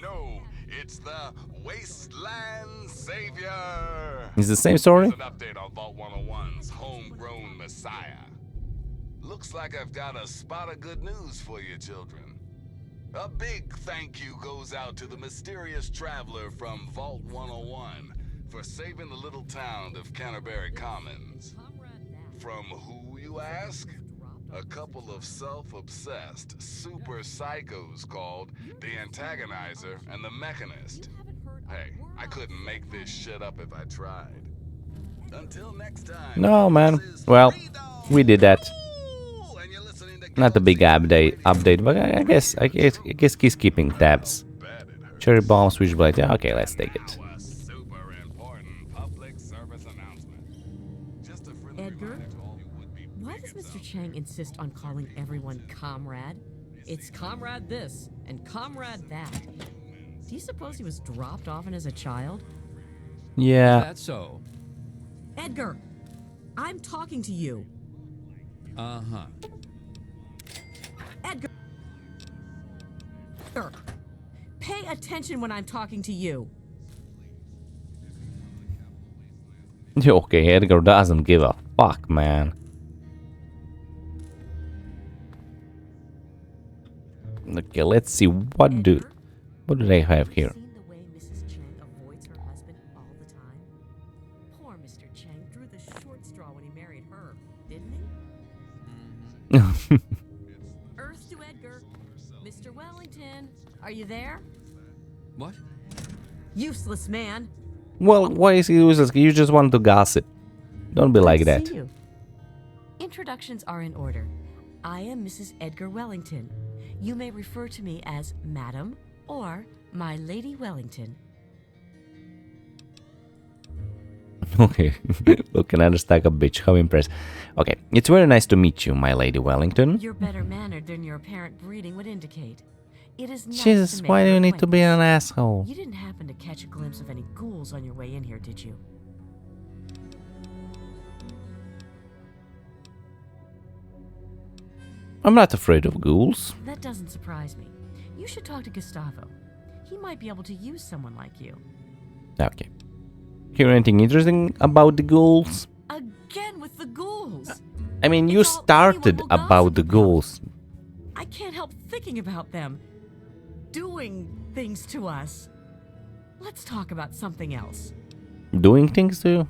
No, it's the Wasteland Savior. Is the same story? Here's an update on Vault 101's homegrown messiah. Looks like I've got a spot of good news for you, children. A big thank you goes out to the mysterious traveler from Vault 101 for saving the little town of Canterbury Commons. From who, you ask? A couple of self-obsessed super psychos called the Antagonizer and the Mechanist. Hey, I couldn't make this shit up if I tried. Until next time. No, man. Well, we did that. Not a big update, but I guess he's keeping tabs. Cherry bomb, switchblade. Yeah, okay, let's take it. Edgar, why does Mr. Chang insist on calling everyone comrade? It's comrade this and comrade that. Do you suppose he was dropped often as a child? Yeah. Is that so? Edgar, I'm talking to you. Uh-huh. Edgar, pay attention when I'm talking to you. Okay, Edgar doesn't give a fuck, man. Okay, let's see what do they have here. Seen the way Mrs. Chang avoids her husband all the time? Poor Mr. Chang drew the short straw when he married her, didn't he? Earth to Edgar. Mr. Wellington, are you there? What? Useless man. Well, why is he useless? You just want to gossip. Don't be like Glad to that. see you. Introductions are in order. I am Mrs. Edgar Wellington. You may refer to me as Madam or My Lady Wellington. Okay, look, another stack of bitch. How impressed. Okay, it's very nice to meet you, my Lady Wellington. You're better mannered than your apparent breeding would indicate. It is nice Jesus, to make why do your you need to be an acquaintance. asshole? You didn't happen to catch a glimpse of any ghouls on your way in here, did you? I'm not afraid of ghouls. That doesn't surprise me. You should talk to Gustavo. He might be able to use someone like you. Okay. Hear anything interesting about the ghouls? Again with the ghouls. I mean, you It's all started anyone will about gossip the ghouls. I can't help thinking about them. Doing things to us. Let's talk about something else. Doing things to you?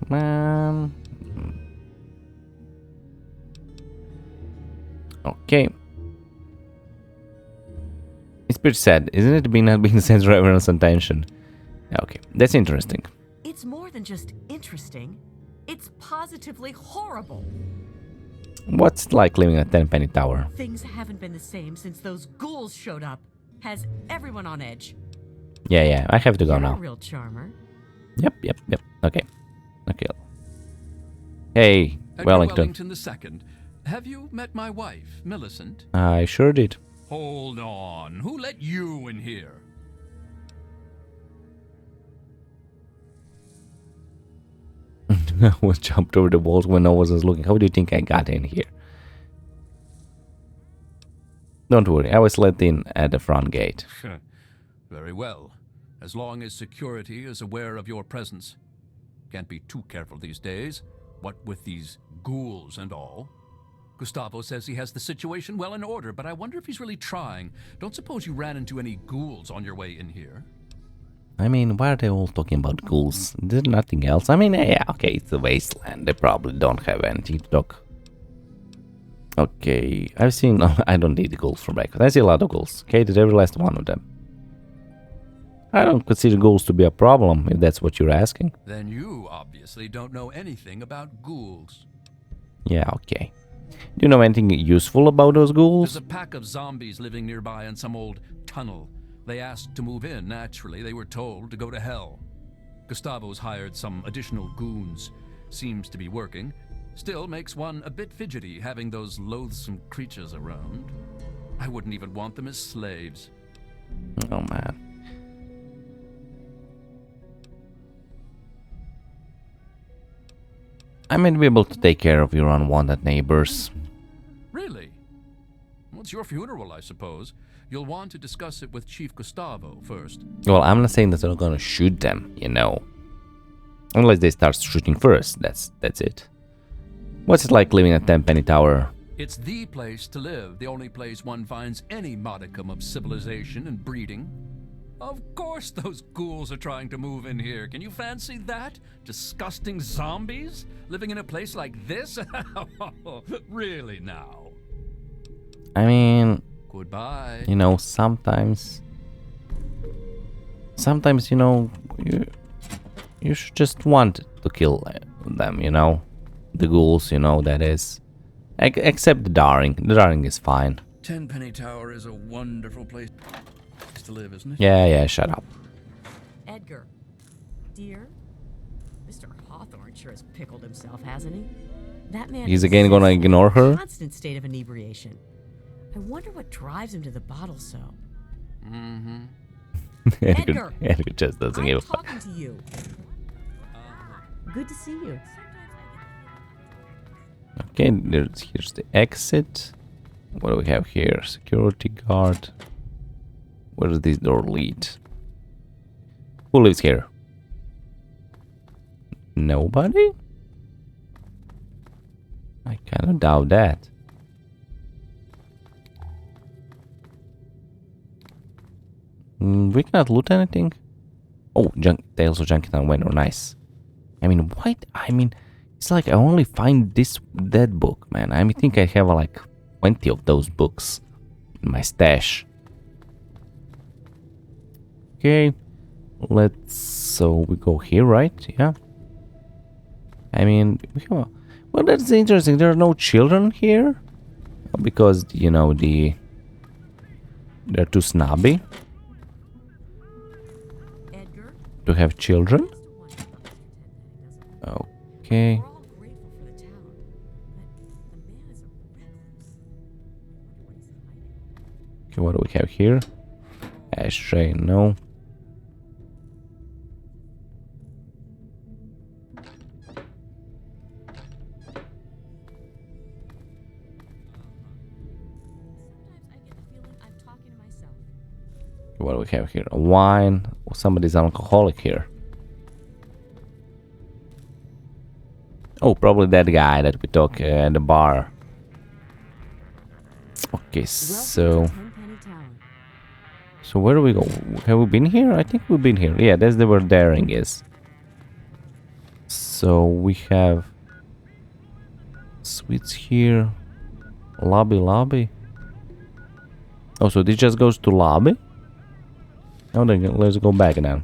Okay. It's pretty sad, isn't it? Being not being sent reverence and attention. Okay, that's interesting. It's more than just interesting. It's positively horrible. What's it like living at Tenpenny Tower? Things haven't been the same since those ghouls showed up. Has everyone on edge. Yeah, I have to go You're now. a real charmer. Yep. Okay. Hey, Edgar Wellington. II. Have you met my wife, Millicent? I sure did. Hold on. Who let you in here? I was jumped over the walls when no one was looking. How do you think I got in here? Don't worry, I was let in at the front gate. Very well. As long as security is aware of your presence. Can't be too careful these days. What with these ghouls and all. Gustavo says he has the situation well in order, but I wonder if he's really trying. Don't suppose you ran into any ghouls on your way in here? I mean, why are they all talking about ghouls? There's nothing else. I mean, yeah, okay, it's the Wasteland. They probably don't have anything to talk. Okay, I've seen... I don't need the ghouls for breakfast. I see a lot of ghouls. Okay, did every last one of them. I don't consider ghouls to be a problem, if that's what you're asking. Then you obviously don't know anything about ghouls. Yeah, okay. Do you know anything useful about those ghouls? There's a pack of zombies living nearby in some old tunnel. They asked to move in. Naturally, they were told to go to hell. Gustavo's hired some additional goons. Seems to be working. Still makes one a bit fidgety having those loathsome creatures around. I wouldn't even want them as slaves. Oh, man. I might be able to take care of your unwanted neighbors. Really? Well, it's your funeral, I suppose. You'll want to discuss it with Chief Gustavo first. Well, I'm not saying that I'm gonna shoot them, you know. Unless they start shooting first, that's it. What's it like living at Tenpenny Tower? It's the place to live, the only place one finds any modicum of civilization and breeding. Of course those ghouls are trying to move in here. Can you fancy that? Disgusting zombies? Living in a place like this? Really now? I mean... Goodbye. You know, sometimes, you know, you should just want to kill them, you know. The ghouls, you know, that is. Except the Darling. The Darling is fine. Tenpenny Tower is a wonderful place to live, isn't it? Yeah, shut up. Edgar. Dear? Mr. Hawthorne sure has pickled himself, hasn't he? That man He's is again gonna ignore her? constant state of inebriation. I wonder what drives him to the bottle so. Mm-hmm. Edgar! Edgar just doesn't give a fuck. I'm talking to you. Good to see you. Okay, here's the exit. What do we have here? Security guard. Where does this door lead? Who lives here? Nobody? I kind of doubt that. We cannot loot anything. Oh, Tales of Junkytown window, nice. I mean, what? I mean, it's like I only find that book, man. I think I have like 20 of those books in my stash. Okay, so we go here, right? Yeah. I mean, well, that's interesting. There are no children here because you know they're too snobby to have children. Okay. We're all grateful for the town, but the man is a recluse. I wonder what he's hiding. Okay, what do we have here? Ashtray, no. what do we have here? A wine. Somebody's alcoholic here. Oh, probably that guy that we talk at the bar. Okay, so where do we go? Have we been here? I think we've been here. Yeah, that's where Daring is. So we have suites here. Lobby. Oh, so this just goes to lobby? Oh, then let's go back now.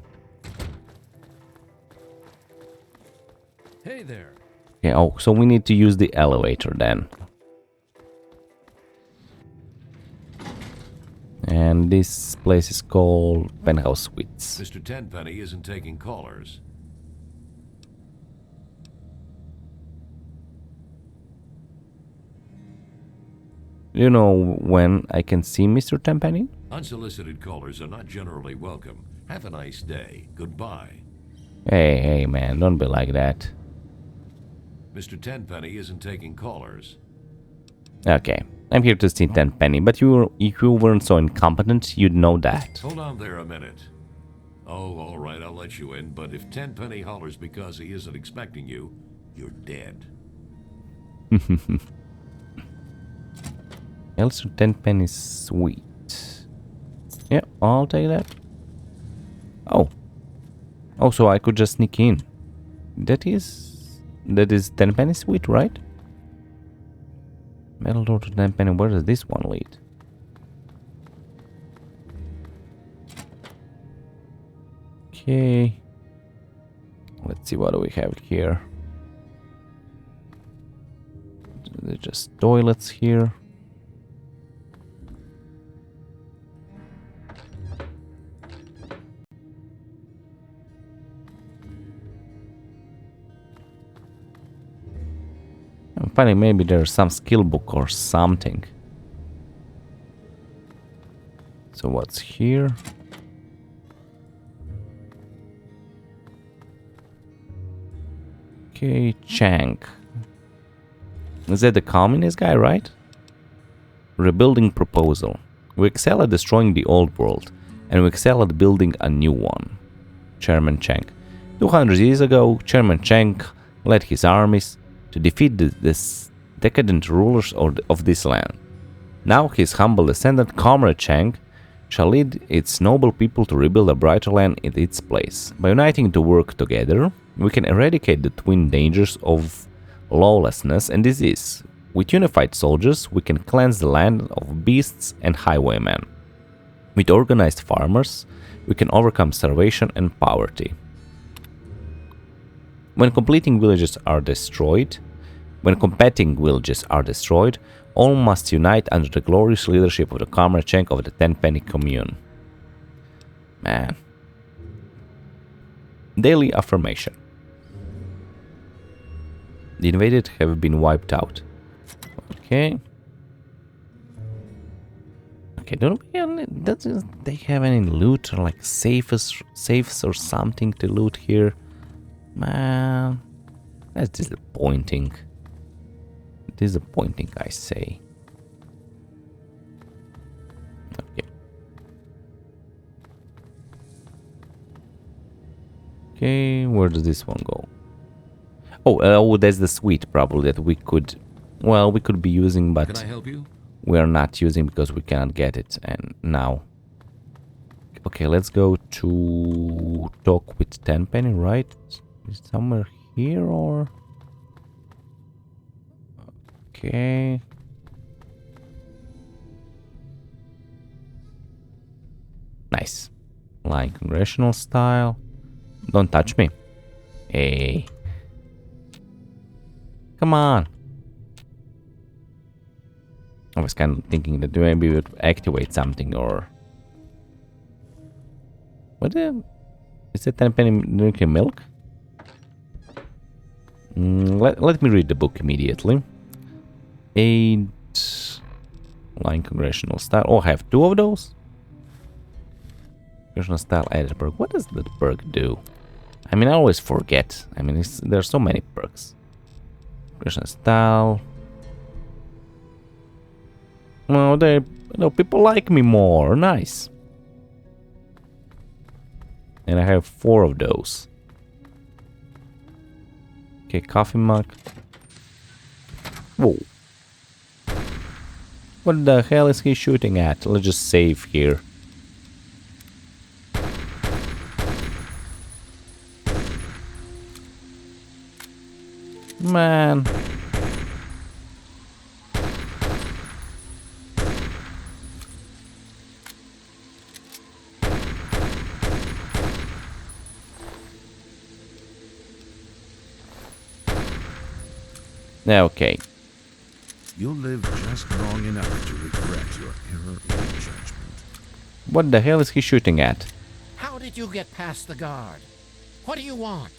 Hey there. Yeah, oh, so we need to use the elevator then. And this place is called Penthouse Suites. Mr. Tenpenny isn't taking callers. You know when I can see Mr. Tenpenny? Unsolicited callers are not generally welcome. Have a nice day. Goodbye. Hey, man, don't be like that. Mr. Tenpenny isn't taking callers. Okay, I'm here to see Tenpenny, but if you weren't so incompetent, you'd know that. Hold on there a minute. Oh, all right, I'll let you in, but if Tenpenny hollers because he isn't expecting you, you're dead. Also, Tenpenny suite. Yeah, I'll take that. Oh, so I could just sneak in. That is Tenpenny suite, right? Metal door to Tenpenny. Where does this one lead? Okay. Let's see what do we have here. There's just toilets here. I'm finding maybe there's some skill book or something. So what's here? Okay, Chang. Is that the communist guy, right? Rebuilding proposal. We excel at destroying the old world, and we excel at building a new one. Chairman Chang. 200 years ago, Chairman Chang led his armies to defeat the decadent rulers of this land. Now his humble descendant, Comrade Chang, shall lead its noble people to rebuild a brighter land in its place. By uniting to work together, we can eradicate the twin dangers of lawlessness and disease. With unified soldiers, we can cleanse the land of beasts and highwaymen. With organized farmers, we can overcome starvation and poverty. When competing villages are destroyed, all must unite under the glorious leadership of the Comrade Chang of the Tenpenny Commune. Man. Daily affirmation. The invaded have been wiped out. Okay. Okay, don't they have any loot or like safes or something to loot here? Man, that's disappointing. Disappointing, I say. Okay. Okay, where does this one go? Oh, that's the suite probably that we could, well, we could be using, but Can I help you? we are not using because we cannot get it. And now, okay, let's go to talk with Tenpenny, right? Is it somewhere here or? Okay. Nice. Like congressional style. Don't touch me. Hey. Come on. I was kind of thinking that maybe we would activate something or... What the... Is that Tenpenny drinking milk? Let me read the book immediately. Aid... Line congressional style. Oh, I have two of those? Congressional style added perk. What does that perk do? I mean, I always forget. I mean, there's so many perks. Congressional style... Well, people like me more. Nice. And I have 4 of those. Okay, coffee mug. Whoa. What the hell is he shooting at? Let's just save here. Man. Okay. You'll live just long enough to regret your error in judgment. What the hell is he shooting at? How did you get past the guard? What do you want?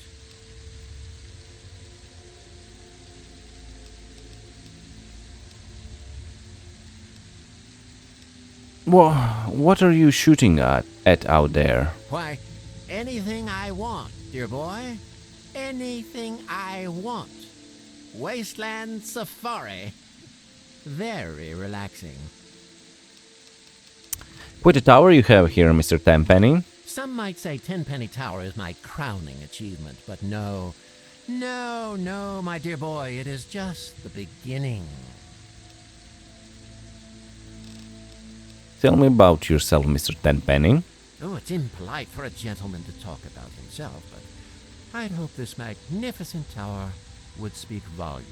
What are you shooting at out there? Why, anything I want, dear boy. Anything I want. Wasteland safari. Very relaxing. What a tower you have here, Mr. Tenpenny. Some might say Tenpenny Tower is my crowning achievement, but no. No, my dear boy, it is just the beginning. Tell me about yourself, Mr. Tenpenny. Oh, it's impolite for a gentleman to talk about himself, but I'd hope this magnificent tower would speak volumes.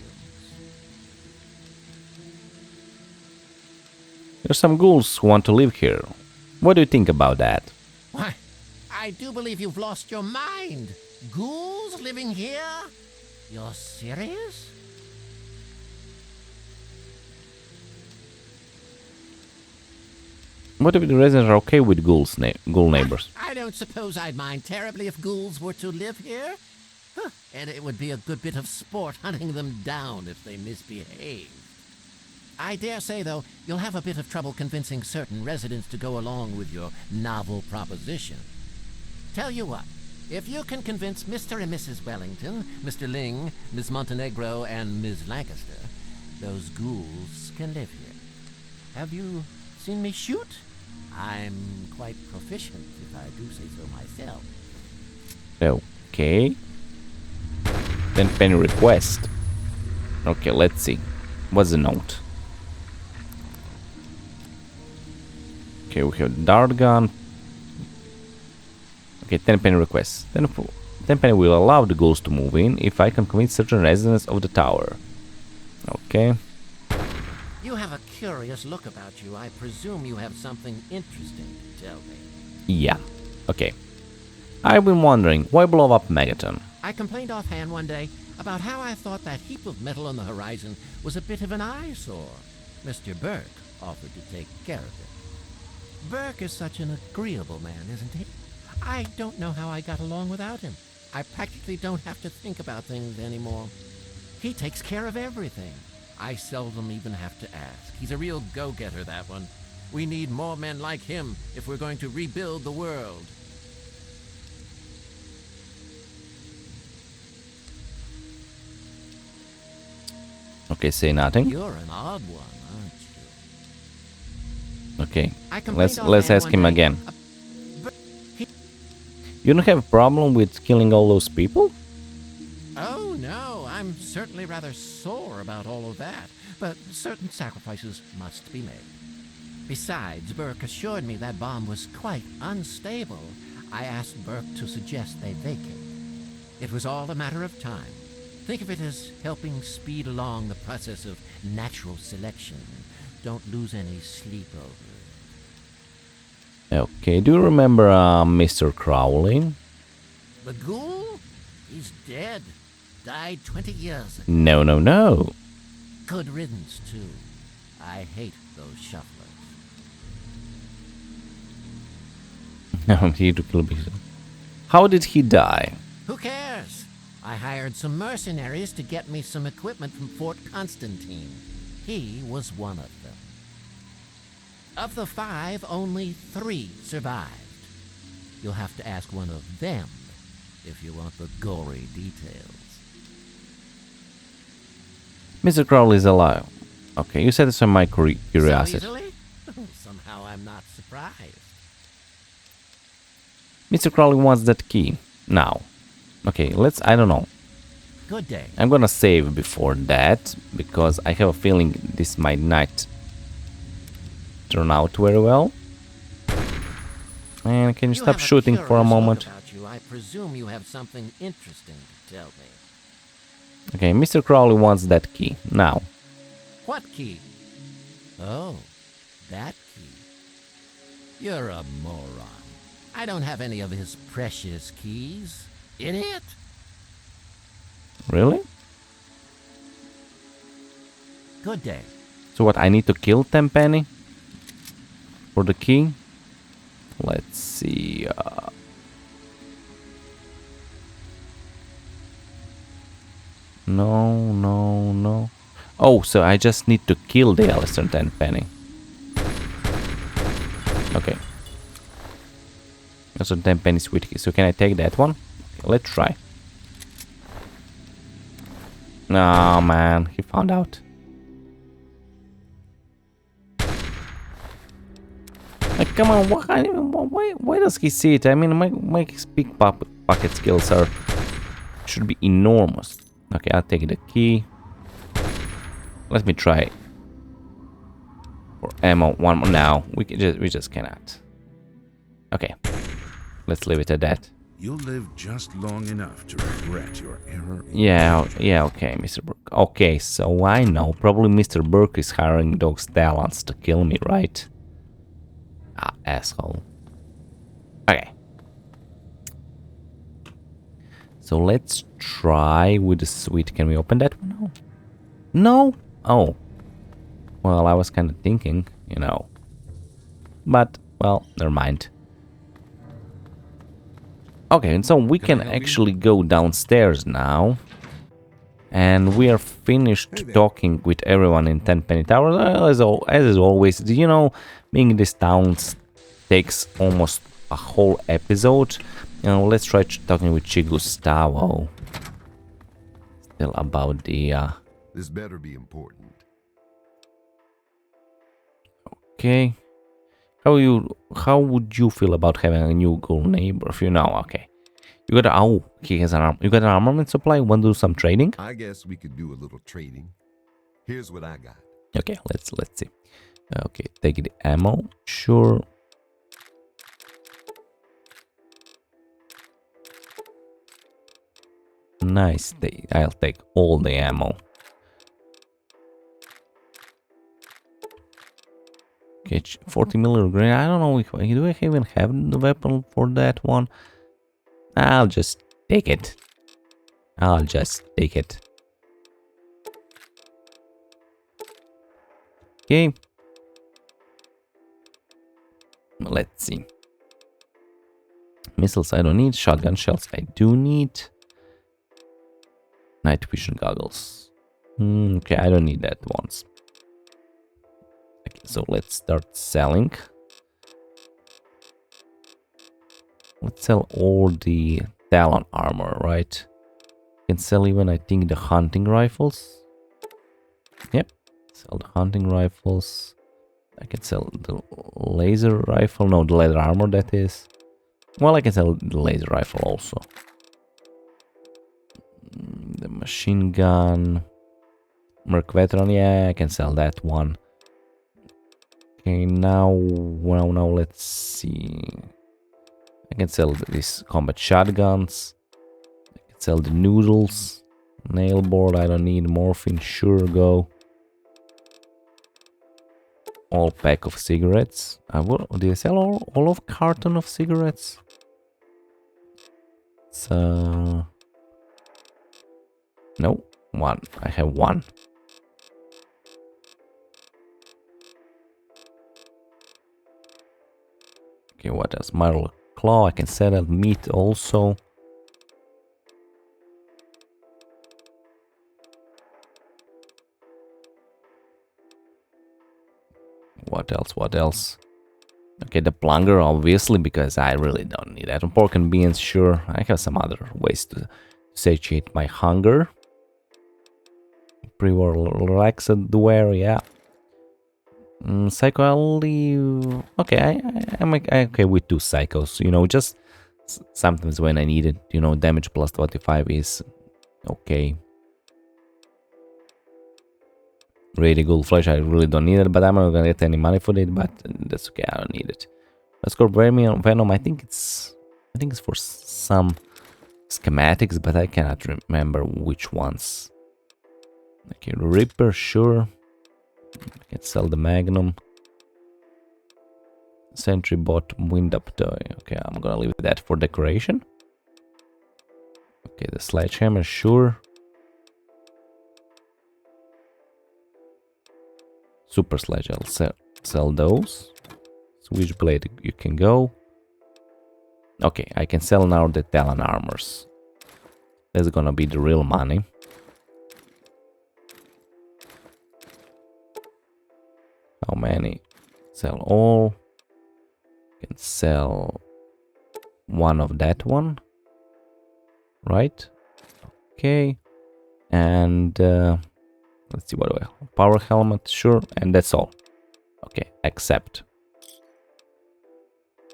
There's some ghouls who want to live here. What do you think about that? Why, I do believe you've lost your mind. Ghouls living here? You're serious? What if the residents are okay with ghoul neighbors? I don't suppose I'd mind terribly if ghouls were to live here. Huh. And it would be a good bit of sport hunting them down if they misbehave. I dare say, though, you'll have a bit of trouble convincing certain residents to go along with your novel proposition. Tell you what, if you can convince Mr. and Mrs. Wellington, Mr. Ling, Miss Montenegro, and Ms. Lancaster, those ghouls can live here. Have you seen me shoot? I'm quite proficient, if I do say so myself. Okay. Tenpenny request. Okay, let's see. What's the note? Okay, we have dart gun. Okay, Tenpenny request. Tenpenny will allow the ghouls to move in if I can convince certain residents of the tower. Okay. You have a curious look about you. I presume you have something interesting to tell me. Yeah. Okay. I've been wondering, why blow up Megaton? I complained offhand one day about how I thought that heap of metal on the horizon was a bit of an eyesore. Mr. Burke offered to take care of it. Burke is such an agreeable man, isn't he? I don't know how I got along without him. I practically don't have to think about things anymore. He takes care of everything. I seldom even have to ask. He's a real go-getter, that one. We need more men like him if we're going to rebuild the world. Okay, say nothing. You're an odd one, aren't you? Okay, I complained let's ask one him day again. You don't have a problem with killing all those people? Oh, no, I'm certainly rather sore about all of that, but certain sacrifices must be made. Besides, Burke assured me that bomb was quite unstable. I asked Burke to suggest they vacate. It was all a matter of time. Think of it as helping speed along the process of natural selection. Don't lose any sleep over it. Okay, do you remember Mr. Crowley? The ghoul? He's dead. Died 20 years ago. No. Good riddance, too. I hate those shufflers. How did he die? Who cares? I hired some mercenaries to get me some equipment from Fort Constantine. He was one of them. Of the 5, only 3 survived. You'll have to ask one of them if you want the gory details. Mr. Crowley is alive. Okay, you satisfy my curiosity. So easily? Somehow I'm not surprised. Mr. Crowley wants that key. Now. Okay, let's... I don't know. Good day. I'm gonna save before that, because I have a feeling this might not turn out very well. And can you stop have shooting for a curious look moment? about you. I presume you have something interesting to tell me. Okay, Mr. Crowley wants that key. Now. What key? Oh, that key. You're a moron. I don't have any of his precious keys. Idiot! Really? Good day. So what, I need to kill Tenpenny? For the key? Let's see... No, no, no. Oh, so I just need to kill the Allistair Tenpenny. Okay. That's a Tenpenny sweet key. So can I take that one? Okay, let's try. No, man. He found out. Like, come on. Why does he see it? I mean, my pickpocket skills are... should be enormous. Okay, I'll take the key. Let me try for ammo one more. Now we just cannot. Okay, let's leave it at that. You'll live just long enough to regret your error. Yeah, okay, Mr. Burke. Okay, so I know probably Mr. Burke is hiring those talents to kill me, right? Ah, asshole. Okay. So let's try with the sweet. Can we open that one? No. No? Oh. Well, I was kind of thinking, you know. But, well, never mind. Okay, and so we can actually go downstairs now. And we are finished talking with everyone in Tenpenny Tower. As always, you know, being in this town takes almost a whole episode. You know, let's try talking with Chief Gustavo. Still about the... This better be important. Okay. How would you feel about having a new girl neighbor? If you know, okay. You got oh, he has an arm. You got an armament supply? Want to do some trading? I guess we could do a little trading. Here's what I got. Okay, let's see. Okay, take the ammo. Sure. Nice. I'll take all the ammo. Okay, 40 milligram. I don't know if do I even have the weapon for that one. I'll just take it. I'll just take it. Okay. Let's see. Missiles I don't need. Shotgun shells I do need. Night vision goggles. Okay, I don't need that ones. Okay, so let's start selling. Let's sell all the Talon armor, right? Can sell even, I think, the hunting rifles. Yep, sell the hunting rifles. I can sell the laser rifle. No, the leather armor, that is. Well, I can sell the laser rifle also. The machine gun. Merc veteran, yeah, I can sell that one. Okay, now let's see. I can sell these combat shotguns. I can sell the noodles. Nail board, I don't need. Morphine, sure, go. All pack of cigarettes. Did I sell all of carton of cigarettes? So... No, one. I have one. Okay, what else? Marl claw, I can sell that. Meat also. What else? Okay, the plunger, obviously, because I really don't need that. Pork and beans, sure. I have some other ways to satiate my hunger. Pre-war relaxed wear, yeah. Psycho, I'll leave... Okay, I'm okay with 2 psychos, you know, just sometimes when I need it, you know, damage plus 25 is okay. Really good flash, I really don't need it, but I'm not gonna get any money for it, but that's okay, I don't need it. Let's go Venom, I think it's for some schematics, but I cannot remember which ones. Okay, Ripper, sure. I can sell the Magnum. Sentry bot, wind up toy. Okay, I'm gonna leave that for decoration. Okay, the sledgehammer, sure. Super sledge, I'll sell those. Switchblade, you can go. Okay, I can sell now the Talon armors. That's gonna be the real money. How many? Sell all. Can sell one of that one. Right? Okay. And let's see what do I have. Power helmet, sure, and that's all. Okay, accept.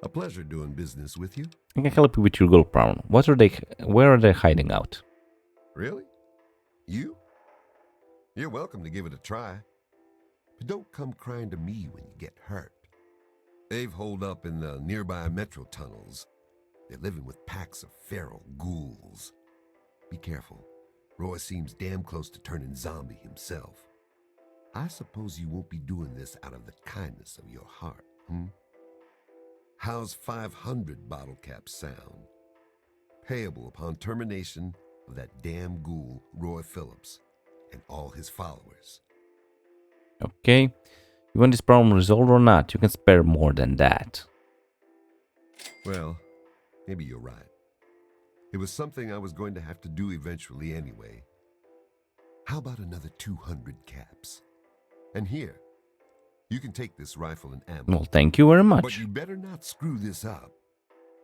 A pleasure doing business with you. I can help you with your gold problem. Where are they hiding out? Really? You? You're welcome to give it a try. But don't come crying to me when you get hurt. They've holed up in the nearby metro tunnels. They're living with packs of feral ghouls. Be careful. Roy seems damn close to turning zombie himself. I suppose you won't be doing this out of the kindness of your heart, hmm? How's 500 bottle caps sound? Payable upon termination of that damn ghoul, Roy Phillips, and all his followers. Okay. You want this problem resolved or not? You can spare more than that. Well, maybe you're right. It was something I was going to have to do eventually anyway. How about another 200 caps? And here, you can take this rifle and ammo. Well, thank you very much. But you better not screw this up.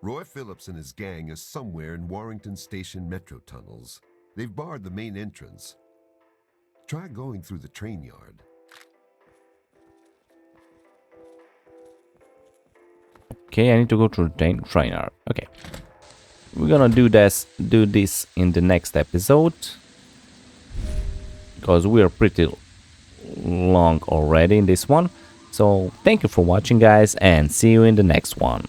Roy Phillips and his gang are somewhere in Warrington Station metro tunnels. They've barred the main entrance. Try going through the train yard. Okay, I need to go to the train yard. Okay. We're gonna do this in the next episode. Because we are pretty long already in this one. So thank you for watching, guys, and see you in the next one.